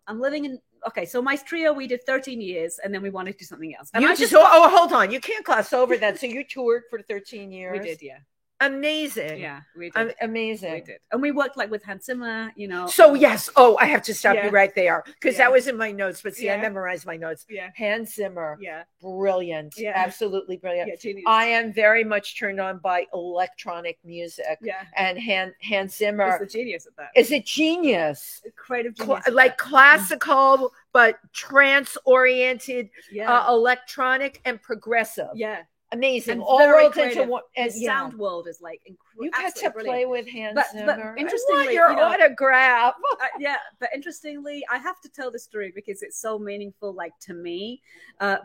I'm living in, so my trio, we did 13 years, and then we wanted to do something else. And hold on. You can't gloss over that. So you toured for 13 years. We did, yeah. Amazing. Yeah, we did. Amazing. We did. And we worked like with Hans Zimmer, you know. So yes. Oh, I have to stop Yeah. you right there because Yeah. that was in my notes. But see, I Yeah. memorized my notes. Yeah. Hans Zimmer. Yeah. Brilliant. Yeah. Absolutely brilliant. Yeah, genius. I am very much turned on by electronic music. Yeah. And Hans He's Zimmer the genius at that. is a genius. Creative genius. at Like that. classical, but trance-oriented, Yeah. electronic and progressive. Yeah. Amazing. And All very rolled into creative. one. His And, yeah. sound world is like incredible. You got to play with Hans But Zimmer. interestingly, I want your you know, autograph. Yeah, but interestingly, I have to tell this story because it's so meaningful, like to me,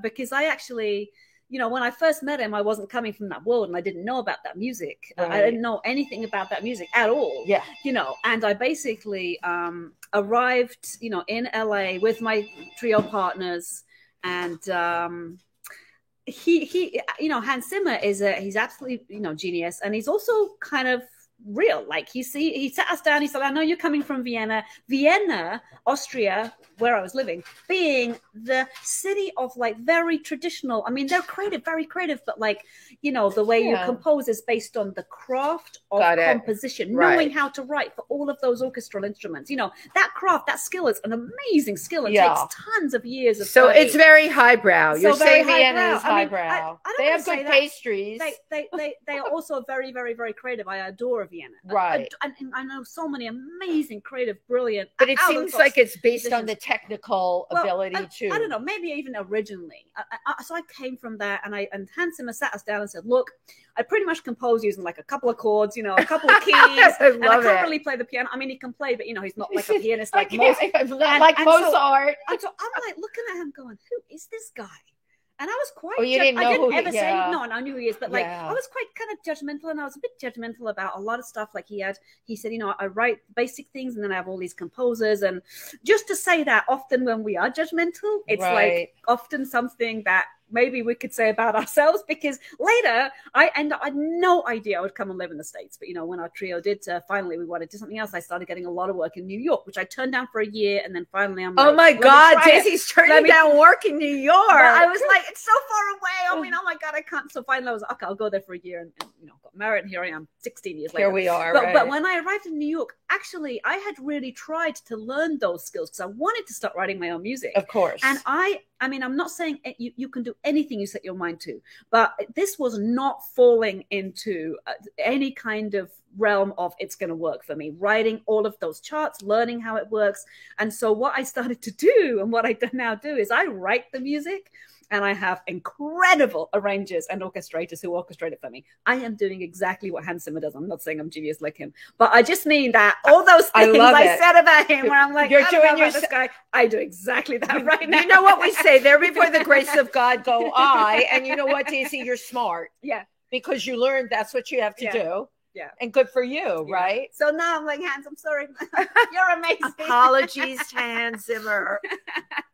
because I actually, you know, when I first met him, I wasn't coming from that world and I didn't know about that music. I Right. didn't know anything about that music at all. Yeah. You know, and I basically arrived, you know, in LA with my trio partners, and he you know, Hans Zimmer he's absolutely, you know, genius, and he's also kind of real. Like he sat us down, he said, I know you're coming from Vienna, Austria, where I was living, being the city of like very traditional. I mean, they're creative, very creative, but like, you know, the way you Yeah. compose is based on the craft of Got it. composition, Right. knowing how to write for all of those orchestral instruments. You know, that craft, that skill is an amazing skill. It Yeah. takes tons of years of So study. it's very highbrow. You're So very saying Vienna highbrow. is I mean, highbrow. I don't They wanna have say good that. pastries. They are also very, very, very creative. I adore Vienna. Right. And I know so many amazing, creative, brilliant. But it out of the seems box like it's based on musicians. the technical Well, ability I too. don't know, maybe even originally. So I came from that, and Hans Zimmer sat us down and said, "Look, I pretty much compose using like a couple of chords, you know, a couple of keys, and I love can't it. really play the piano. I mean, he can play, but you know, he's not like a pianist like Okay, most." like and Mozart. And so I'm like looking at him, going, "Who is this guy?" And I was quite. Oh, you didn't know I didn't who he- ever say yeah. no, and I knew who he is, but like Yeah. I was quite kind of judgmental, and I was a bit judgmental about a lot of stuff. Like he said, you know, I write basic things, and then I have all these composers, and just to say that, often when we are judgmental, it's Right. like often something that maybe we could say about ourselves, because later I had no idea I would come and live in the States. But, you know, when our trio did, finally we wanted to do something else, I started getting a lot of work in New York, which I turned down for a year. And then finally I'm Oh like, my "Let me God, try it." Daisy's Let turning me- down work in New York. But I was like, it's so far away. I mean, oh my God, I can't. So finally I was like, okay, I'll go there for a year, and you know, got married, and here I am 16 years later. Here we are. But when I arrived in New York, actually, I had really tried to learn those skills because I wanted to start writing my own music. Of course. And I mean, I'm not saying you can do anything you set your mind to, but this was not falling into any kind of realm of it's going to work for me. Writing all of those charts, learning how it works. And so what I started to do, and what I now do, is I write the music. And I have incredible arrangers and orchestrators who orchestrate it for me. I am doing exactly what Hans Zimmer does. I'm not saying I'm genius like him, but I just mean that all those I things love I it. said about him, where I'm like, You're I don't doing know about this guy. I do exactly that right now. You know what we say? There before the grace of God go I. And you know what, Daisy? You're smart. Yeah. Because you learned that's what you have to Yeah. do. Yeah. And good for you, Yeah. right? So now I'm like, Hans, I'm sorry. You're amazing. Apologies to Hans Zimmer.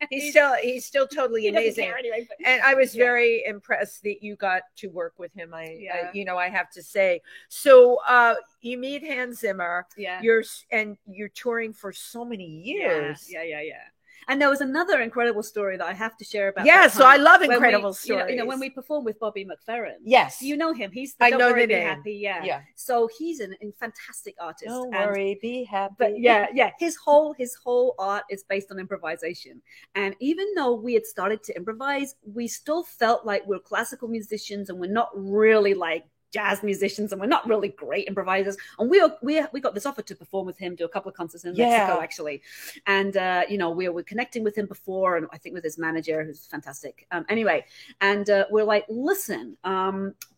He's still totally He doesn't amazing. care anyway, but- And I was Yeah. very impressed that you got to work with him. Yeah. I have to say. So you meet Hans Zimmer. Yeah. You're touring for so many years. Yeah. And there was another incredible story that I have to share about. Yeah, that so I time love when incredible You stories. know, when we performed with Bobby McFerrin. Yes. You know him. He's the I Don't know Worry, the Be name. Happy. Yeah. Yeah. So he's a fantastic artist. Don't and- worry, be happy. But yeah, his whole art is based on improvisation. And even though we had started to improvise, we still felt like we're classical musicians and we're not really like jazz musicians, and we're not really great improvisers. And we got this offer to perform with him, do a couple of concerts in Mexico actually. And you know, we were connecting with him before, and I think with his manager, who's fantastic. Anyway, and we're like, listen,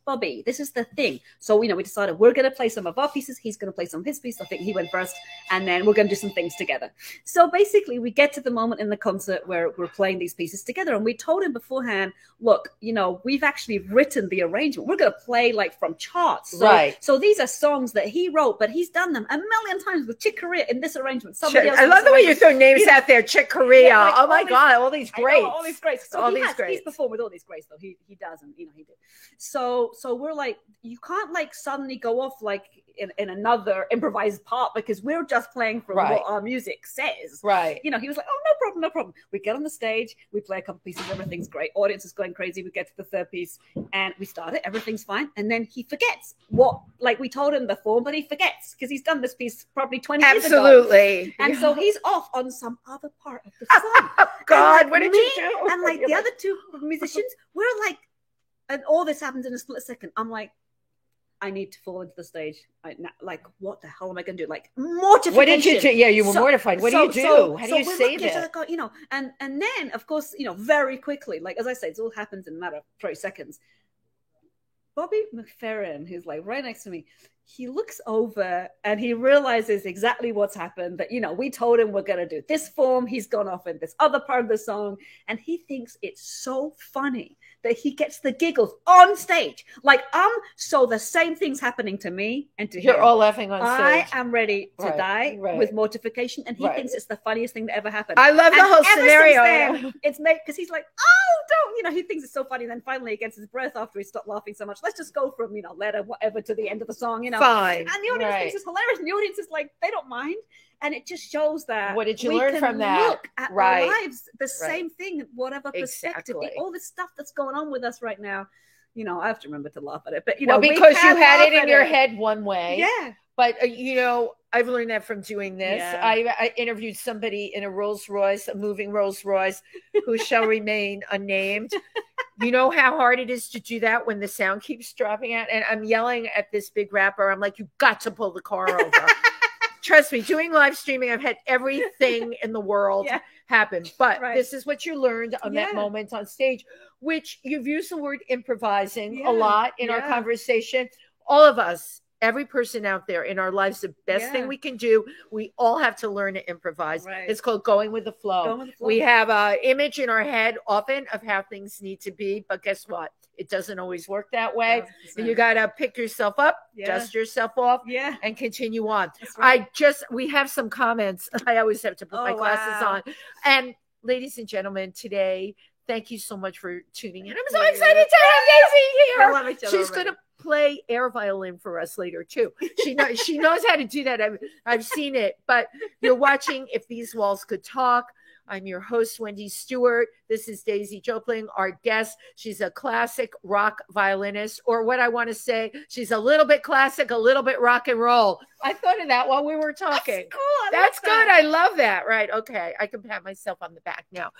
Bobby, this is the thing. So, you know, we decided we're going to play some of our pieces. He's going to play some of his pieces. I think he went first. And then we're going to do some things together. So basically, we get to the moment in the concert where we're playing these pieces together. And we told him beforehand, look, you know, we've actually written the arrangement. We're going to play like from charts. So, Right. So these are songs that he wrote, but he's done them a million times with Chick Corea in this arrangement. Somebody else I in love this the way you arrangement. throw names You know, out there. Chick Corea. Yeah, like oh my all these- God, all these I know, greats. all these greats. So All he these has, greats. he's performed with all these greats, though. He does, and you know, he did. So we're like, you can't like suddenly go off like in another improvised part because we're just playing from what our music says. Right. You know, he was like, oh, no problem, no problem. We get on the stage, we play a couple pieces, everything's great. Audience is going crazy. We get to the third piece and we start it, everything's fine. And then he forgets what, like we told him before, but he forgets because he's done this piece probably 20 years ago. Absolutely. And so he's off on some other part of the song. Oh, God, like what did you do? And like the other two musicians, we're like, and all this happens in a split second. I'm like, I need to fall into the stage. Like, what the hell am I going to do? Like, mortification. What did you do? Yeah, you were mortified. What do you do? How do you say that? You know, and then, of course, you know, very quickly, like, as I say, it all happens in a matter of 30 seconds. Bobby McFerrin, who's like right next to me, he looks over and he realizes exactly what's happened. That, you know, we told him we're going to do this form. He's gone off in this other part of the song. And he thinks it's so funny that he gets the giggles on stage. Like, so the same thing's happening to me and to him. You're all laughing on stage. I am ready to die with mortification. And he thinks it's the funniest thing that ever happened. I love the whole scenario. It's made, because he's like, oh, don't, you know, he thinks it's so funny. And then finally he gets his breath after he stopped laughing so much. Let's just go from, you know, letter, whatever, to the end of the song, you know. Fine. And the audience thinks it's hilarious. And the audience is like, they don't mind. And it just shows that what did you learn from that? Look at our lives, the same thing, whatever perspective, all this stuff that's going on with us right now. You know, I have to remember to laugh at it, but you know, because you had it in your head one way. Yeah. But you know, I've learned that from doing this. Yeah. I interviewed somebody in a Rolls Royce, a moving Rolls Royce, who shall remain unnamed. You know how hard it is to do that when the sound keeps dropping out, and I'm yelling at this big rapper. I'm like, you got to pull the car over. Trust me, doing live streaming, I've had everything in the world happen. But this is what you learned on that moment on stage, which you've used the word improvising a lot in our conversation. All of us, every person out there in our lives, the best thing we can do, we all have to learn to improvise. It's called going with the flow. We have an image in our head often of how things need to be, but guess what? It doesn't always work that way. You got to pick yourself up, dust yourself off, and continue on. We have some comments. I always have to put my glasses on. And ladies and gentlemen, today, thank you so much for tuning in. I'm so excited to have Daisy here. She's going to play air violin for us later too. She knows how to do that. I've seen it. But you're watching If These Walls Could Talk. I'm your host, Wendy Stewart. This is Daisy Jopling, our guest. She's a classic rock violinist, or what I want to say, she's a little bit classic, a little bit rock and roll. I thought of that while we were talking. That's cool. That's good. I love that. Right. Okay. I can pat myself on the back now.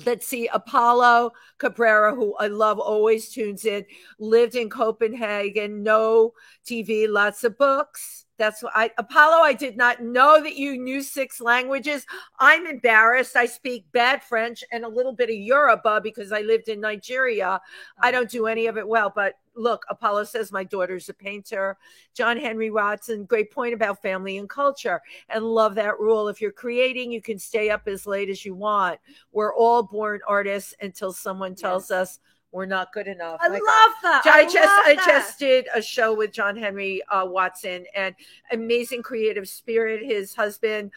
Let's see, Apollo Cabrera, who I love, always tunes in, lived in Copenhagen, no TV, lots of books. That's what Apollo, I did not know that you knew 6 languages. I'm embarrassed. I speak bad French and a little bit of Yoruba because I lived in Nigeria. I don't do any of it well, but look, Apollo says my daughter's a painter. John Henry Watson, great point about family and culture, and love that rule. If you're creating, you can stay up as late as you want. We're all born artists until someone tells us we're not good enough. I love that. I just did a show with John Henry Watson, and amazing creative spirit. His husband,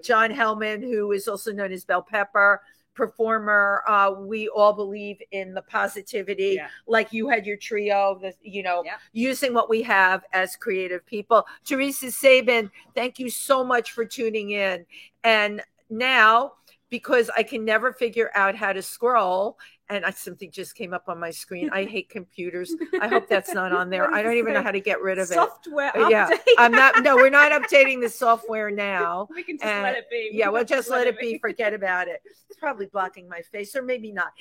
John Hellman, who is also known as Bell Pepper, performer. We all believe in the positivity, like you had your trio, using what we have as creative people. Teresa Sabin, thank you so much for tuning in. And now, because I can never figure out how to scroll, and something just came up on my screen. I hate computers. I hope that's not on there. I don't even know how to get rid of software it. Yeah, I'm not. No, we're not updating the software now. We can just let it be. We'll just let it be. Forget about it. It's probably blocking my face, or maybe not.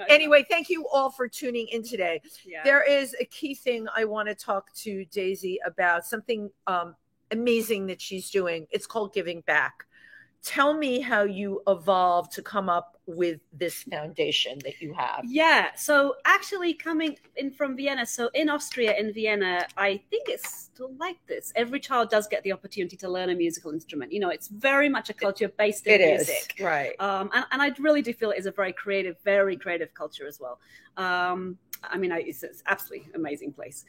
Anyway, thank you all for tuning in today. There is a key thing I want to talk to Daisy about, something amazing that she's doing. It's called giving back. Tell me how you evolved to come up with this foundation that you have. Yeah, so actually coming in from Vienna, so in Austria, in Vienna, I think it's still like this. Every child does get the opportunity to learn a musical instrument. You know, it's very much a culture based in music. Right. And I really do feel it is a very creative culture as well. I mean, it's absolutely amazing place.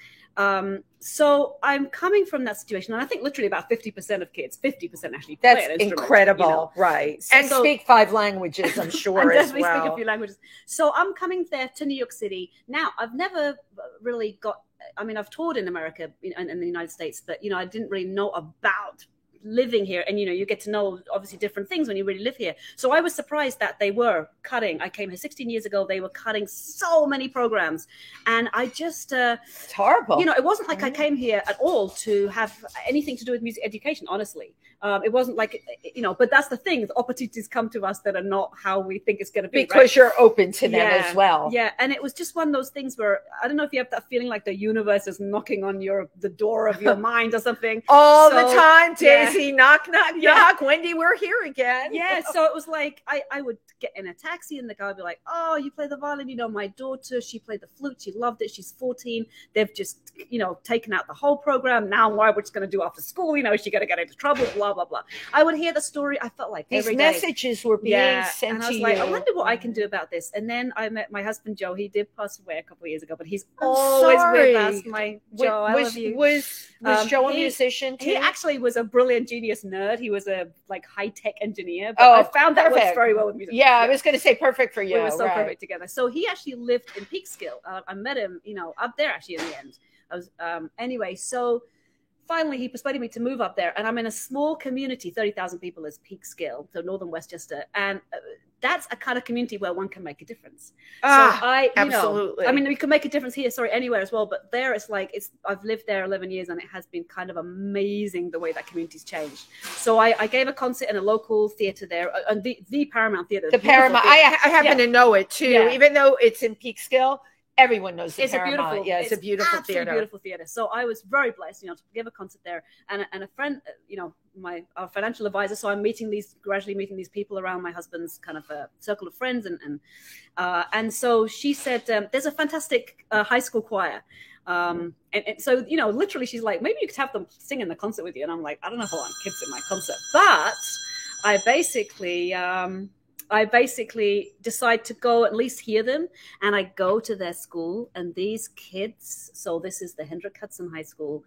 So I'm coming from that situation, and I think literally about 50% of kids, 50% actually play That's an instrument, incredible, you know? right? And speak 5 languages, I'm sure, and as definitely well. speak a few languages. So I'm coming there to New York City. Now, I've never really I've toured in America and in the United States, but, you know, I didn't really know about living here, and you get to know obviously different things when you really live here. So I was surprised that they were cutting. I came here 16 years ago. They were cutting so many programs, and I just it's horrible. It wasn't like I came here at all to have anything to do with music education, honestly. It wasn't like, but that's the thing. The opportunities come to us that are not how we think it's going to be. Because you're open to them as well. Yeah. And it was just one of those things where, I don't know if you have that feeling like the universe is knocking on the door of your mind or something. All the time, Daisy. Knock, knock, knock. Wendy, we're here again. Yeah. So it was like, I would get in a taxi and the guy would be like, oh, you play the violin? My daughter, she played the flute. She loved it. She's 14. They've just, taken out the whole program. Now what we're just going to do after school? Is she going to get into trouble? Blah, blah, blah. I would hear the story. I felt like these every messages day. were being sent and I to was you. like, I wonder what I can do about this. And then I met my husband, Joe. He did pass away a couple of years ago, but he's always with us. My Joe, I love you. Was Joe a musician too? He actually was a brilliant genius nerd. He was a high-tech engineer. But I found that works very well with music. Yeah, I was going to say perfect for you. We were so perfect together. So he actually lived in Peekskill. I met him, up there actually in the end. I was anyway. So finally, he persuaded me to move up there, and I'm in a small community, 30,000 people is Peekskill, so northern Westchester, and that's a kind of community where one can make a difference. Absolutely. We can make a difference here, anywhere as well, but there it's like, I've lived there 11 years, and it has been kind of amazing the way that community's changed. So I gave a concert in a local theater there, and the Paramount Theater. The Paramount, I happen to know it too, even though it's in Peekskill. Everyone knows it's Paramount. It's a beautiful theater. Beautiful theater. So I was very blessed, to give a concert there, and a friend, our financial advisor. So I'm gradually meeting these people around my husband's kind of a circle of friends, and so she said, there's a fantastic high school choir. And so, literally she's like, maybe you could have them sing in the concert with you. And I'm like, I don't know if I want kids in my concert, but I basically decide to go at least hear them, and I go to their school, and these kids, so this is the Hendrick Hudson High School,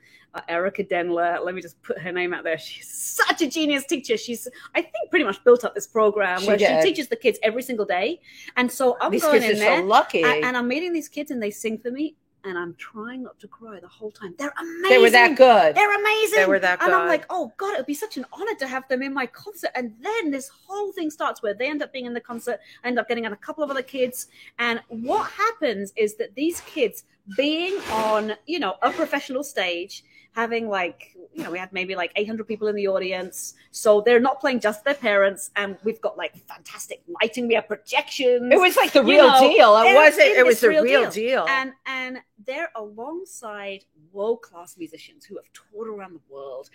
Erica Denler, let me just put her name out there. She's such a genius teacher. She's, I think, pretty much built up this program where she teaches the kids every single day. And so I'm going in there, so lucky. And I'm meeting these kids, and they sing for me. And I'm trying not to cry the whole time. They're amazing. They were that good. They're amazing. They were that good. And I'm like, oh God, it would be such an honor to have them in my concert. And then this whole thing starts where they end up being in the concert. I end up getting on a couple of other kids. And what happens is that these kids being on, a professional stage, having we had maybe 800 people in the audience. So they're not playing just their parents. And we've got fantastic lighting. We have projections. It was like the real deal. It was the real deal. And they're alongside world-class musicians who have toured around the world,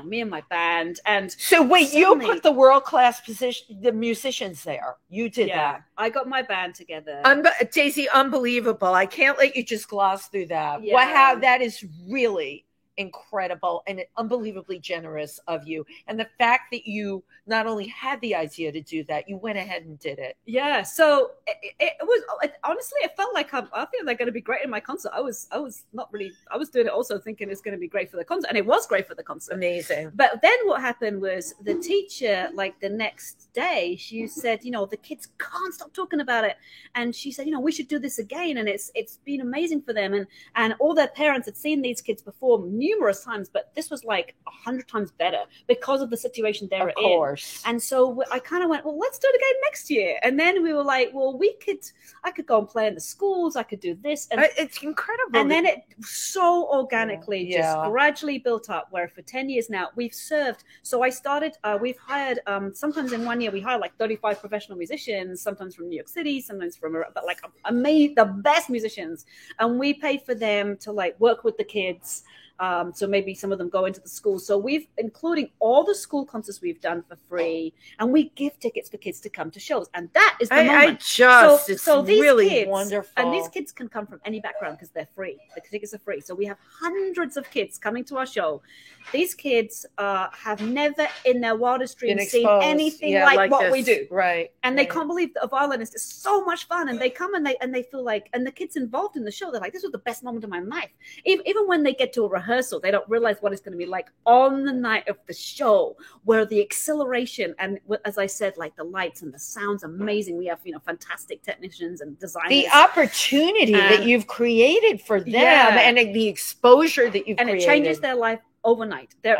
me and my band. And so wait, you put the world-class the musicians there. You did that. I got my band together. Daisy, unbelievable. I can't let you just gloss through that. Yeah. That is really incredible and unbelievably generous of you. And the fact that you not only had the idea to do that, you went ahead and did it. Yeah. So it was, honestly, it felt like I feel they're going to be great in my concert. I was doing it also thinking it's going to be great for the concert, and it was great for the concert. Amazing. But then what happened was the teacher, the next day, she said, the kids can't stop talking about it. And she said, we should do this again. And it's been amazing for them. And all their parents had seen these kids perform numerous times, but this was 100 times better because of the situation they were in. Of course. And so I kind of went, well, let's do it again next year. And then we were like, well, I could go and play in the schools. I could do this. And it's incredible. And then it so organically just gradually built up, where for 10 years now we've served. So I started, we've hired, sometimes in 1 year we hire 35 professional musicians, sometimes from New York City, sometimes from, the best musicians. And we pay for them to work with the kids. So maybe some of them go into the school. So including all the school concerts we've done for free, and we give tickets for kids to come to shows. And that is the moment. It's these really kids, wonderful. And these kids can come from any background because they're free. The tickets are free. So we have hundreds of kids coming to our show. These kids have never in their wildest dreams seen anything like what we do. Right. And they can't believe that a violinist is so much fun. And they come and they feel like, and the kids involved in the show, they're like, this was the best moment of my life. Even when they get to a rehearsal, they don't realize what it's going to be like on the night of the show, where the acceleration and, as I said, like the lights and the sound's amazing. We have, fantastic technicians and designers. The opportunity that you've created for them and the exposure that you've created. And it changes their life overnight. They're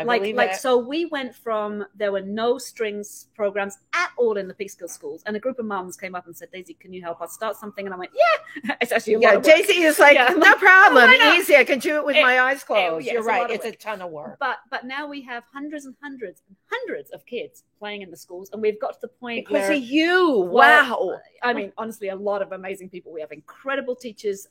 so we went from, there were no strings programs at all in the Peekskill schools, and a group of moms came up and said, Daisy, can you help us start something? And I went, yeah. It's actually a lot of work. Daisy is like, no problem, easy, I can do it with my eyes closed. You're right, it's a ton of work. But now we have hundreds and hundreds and hundreds of kids playing in the schools, and we've got to the point because of you. Wow. I mean, honestly, a lot of amazing people. We have incredible teachers.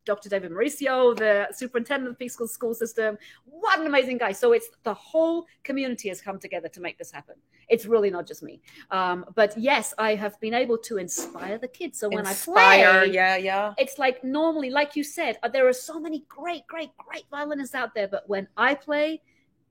Dr. David Mauricio, the superintendent of the Peekskill school system. What an amazing guy. So it's the whole community has come together to make this happen. It's really not just me. But yes, I have been able to inspire the kids. So when I play, it's like normally, like you said, there are so many great violinists out there. But when I play,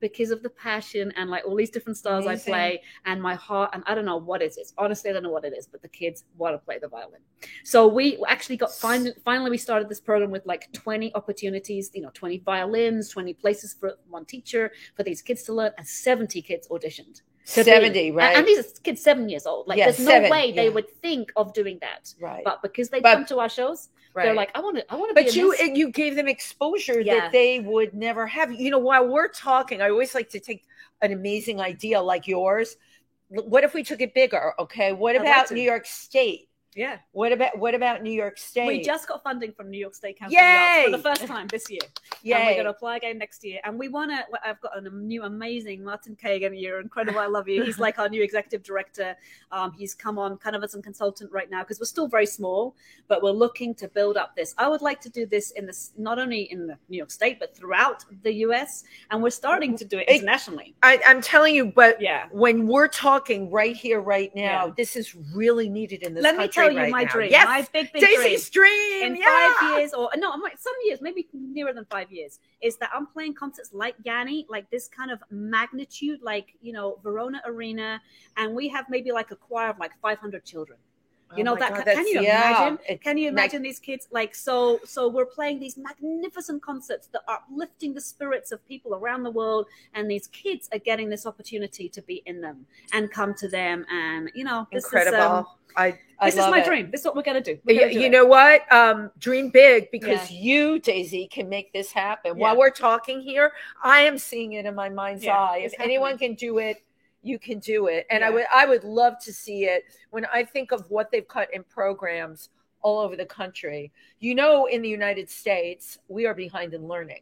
because of the passion and like all these different styles I play and my heart, and I don't know what it is. Honestly, I don't know what it is, but the kids want to play the violin. So we actually got finally we started this program with like 20 opportunities, 20 violins, 20 places for one teacher for these kids to learn, and 70 kids auditioned. 70, right? And these are kids 7 years old. Like there's no way they would think of doing that. Right. But because they come to our shows, they're like, I want to be But you gave them exposure that they would never have. While we're talking, I always like to take an amazing idea like yours. What if we took it bigger? Okay. What about New York State? Yeah. What about New York State? We just got funding from New York State Council for the first time this year. And we're going to apply again next year. And we want to, I've got a new amazing Martin Kagan. You're incredible. I love you. He's like our new executive director. He's come on kind of as a consultant right now because we're still very small, but we're looking to build up this. I would like to do this not only in the New York State, but throughout the US. And we're starting to do it internationally. I'm telling you, but when we're talking right here, right now, this is really needed in this country. Let me tell you my dream. Yes. My big Daisy's dream. In 5 years, or no, some years, maybe nearer than 5 years, is that I'm playing concerts like Yanni, like this kind of magnitude, like, Verona Arena. And we have maybe like a choir of like 500 children. Can you imagine? Can you imagine these kids? Like, so we're playing these magnificent concerts that are uplifting the spirits of people around the world. And these kids are getting this opportunity to be in them and come to them. And, this incredible. This is my dream. This is what we're going to do. You know what? Dream big, because you, Daisy, can make this happen. While we're talking here, I am seeing it in my mind's eye. If anyone can do it, you can do it. And I would love to see it. When I think of what they've cut in programs all over the country, in the United States, we are behind in learning.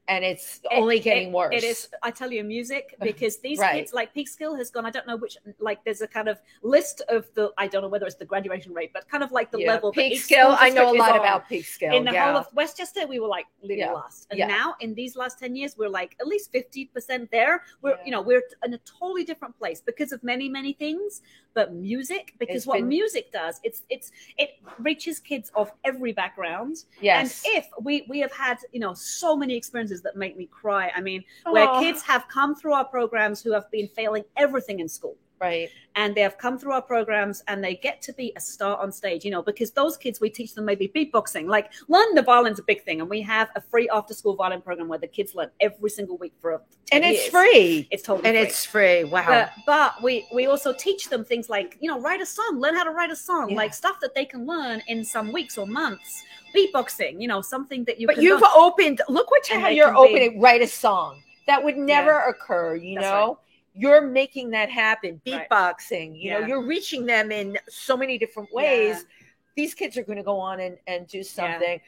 And it's only getting worse. It is. I tell you, music, because these kids, like Peekskill has gone, I don't know which, like there's a kind of list of I don't know whether it's the graduation rate, but kind of like the level. Peekskill, I know a lot about Peekskill. In the whole of Westchester, we were like living last. And now in these last 10 years, we're like at least 50% there. We're, we're in a totally different place because of many, many things. But music, because what music does, it reaches kids of every background. Yes. And if we have had, so many experiences that make me cry. I mean, where kids have come through our programs who have been failing everything in school. Right. And they have come through our programs and they get to be a star on stage, because those kids, we teach them maybe beatboxing, like learning the violin's a big thing. And we have a free after school violin program where the kids learn every single week for 10 years. It's free. It's totally free. And it's free. Wow. But we also teach them things like, write a song, learn how to write a song, like stuff that they can learn in some weeks or months. Beatboxing, something that you But can you've learn. opened, look how you're opening, write a song. That would never occur, That's right. You're making that happen. Beatboxing, you're reaching them in so many different ways. Yeah. These kids are going to go on and do something.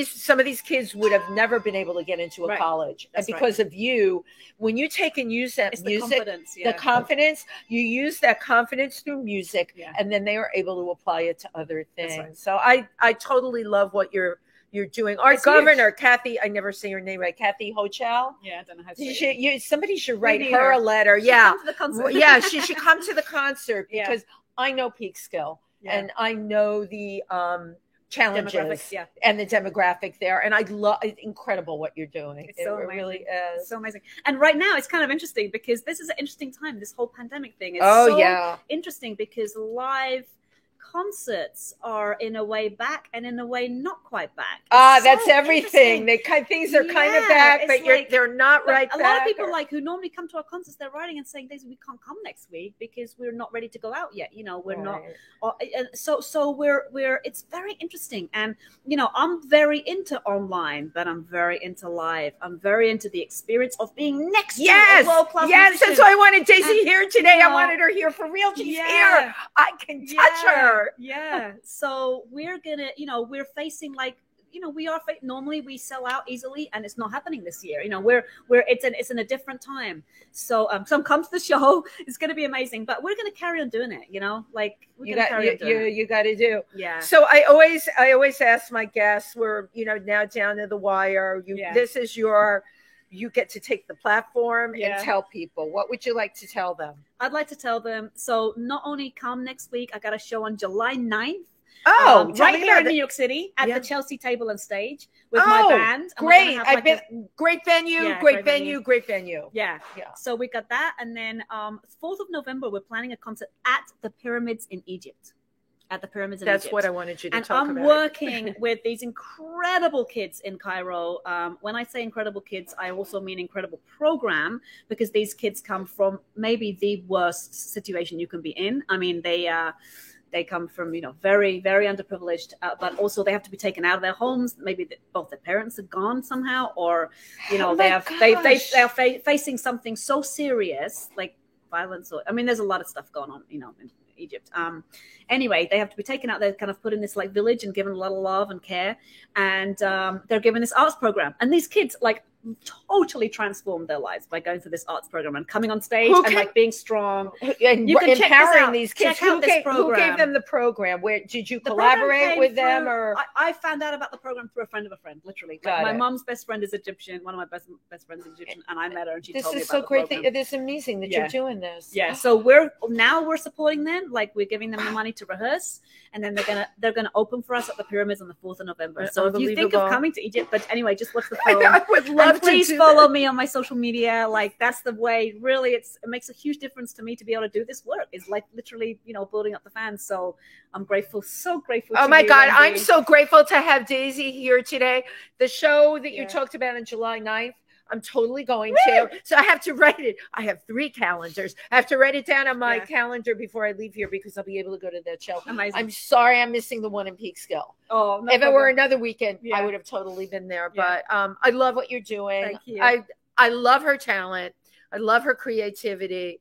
Some of these kids would have never been able to get into a college. That's and because of you, when you take and use that music, the confidence, you use that confidence through music, and then they are able to apply it to other things. Right. So I totally love what you're you're doing. Our governor, Kathy, I never say her name right, Kathy Hochul. Yeah, I don't know how to say it. Somebody should write her a letter. Come to the concert. Yeah, she should come to the concert because I know Peekskill and I know the challenges and the demographic there, and I love. It's incredible what you're doing. It's so it amazing. Really is. It's so amazing. And right now, it's kind of interesting because this is an interesting time. This whole pandemic thing is interesting because live concerts are in a way back and in a way not quite back. That's everything. Things are kind of back, but they're not right back. A lot of people who normally come to our concerts, they're writing and saying, "Daisy, we can't come next week because we're not ready to go out yet. We're not." So we're. It's very interesting, and I'm very into online, but I'm very into live. I'm very into the experience of being next to a world-class musician. That's why I wanted Daisy here today. I wanted her here for real. She's here. I can touch her. Yeah. So we're gonna, we're facing normally we sell out easily, and it's not happening this year. It's in a different time. So come to the show. It's gonna be amazing. But we're gonna carry on doing it. You got to do. Yeah. So I always ask my guests. We're now down to the wire. This is you get to take the platform and tell people. What would you like to tell them? I'd like to tell them, so not only come next week, I got a show on July 9th. Right here in New York City at the Chelsea Table and Stage with my band. Great. Great venue, great venue. Yeah. So we got that. And then 4th of November, we're planning a concert at the Pyramids in Egypt. That's what I wanted you to talk about. And I'm working with these incredible kids in Cairo. When I say incredible kids, I also mean incredible program, because these kids come from maybe the worst situation you can be in. I mean, they come from, very, very underprivileged, but also they have to be taken out of their homes. Maybe both their parents are gone somehow, or, they are facing something so serious like violence. There's a lot of stuff going on, in Egypt. Anyway, they have to be taken out. They're kind of put in this village and given a lot of love and care, and they're given this arts program. And these kids totally transformed their lives by going through this arts program and coming on stage and being strong and you can empowering these kids. Who gave them the program? Where did you collaborate with them? Or I found out about the program through a friend of a friend, literally. My mom's best friend is Egyptian. One of my best friends is Egyptian, and I met her and she told me about the program. This is amazing that you're doing this. Yeah. So we're supporting them. We're giving them the money to rehearse, and then they're gonna open for us at the Pyramids on the 4th of November. So if you think of coming to Egypt, but anyway, just watch the film. I would love please follow me on my social media. That's the way. Really, it makes a huge difference to me to be able to do this work. It's literally, building up the fans. So I'm grateful, so grateful. Oh my God, I'm so grateful to have Daisy here today. The show that you talked about on July 9th, I'm totally going to. So I have to write it. I have 3 calendars. I have to write it down on my calendar before I leave here because I'll be able to go to that show. Amazing. I'm sorry I'm missing the one in Peekskill. Oh, no if problem. It were another weekend, I would have totally been there. But I love what you're doing. Thank you. I love her talent. I love her creativity.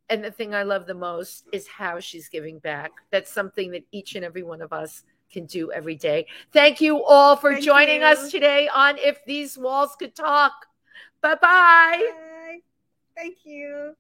And the thing I love the most is how she's giving back. That's something that each and every one of us can do every day. Thank you all for joining us today on If These Walls Could Talk. Bye-bye. Bye. Thank you.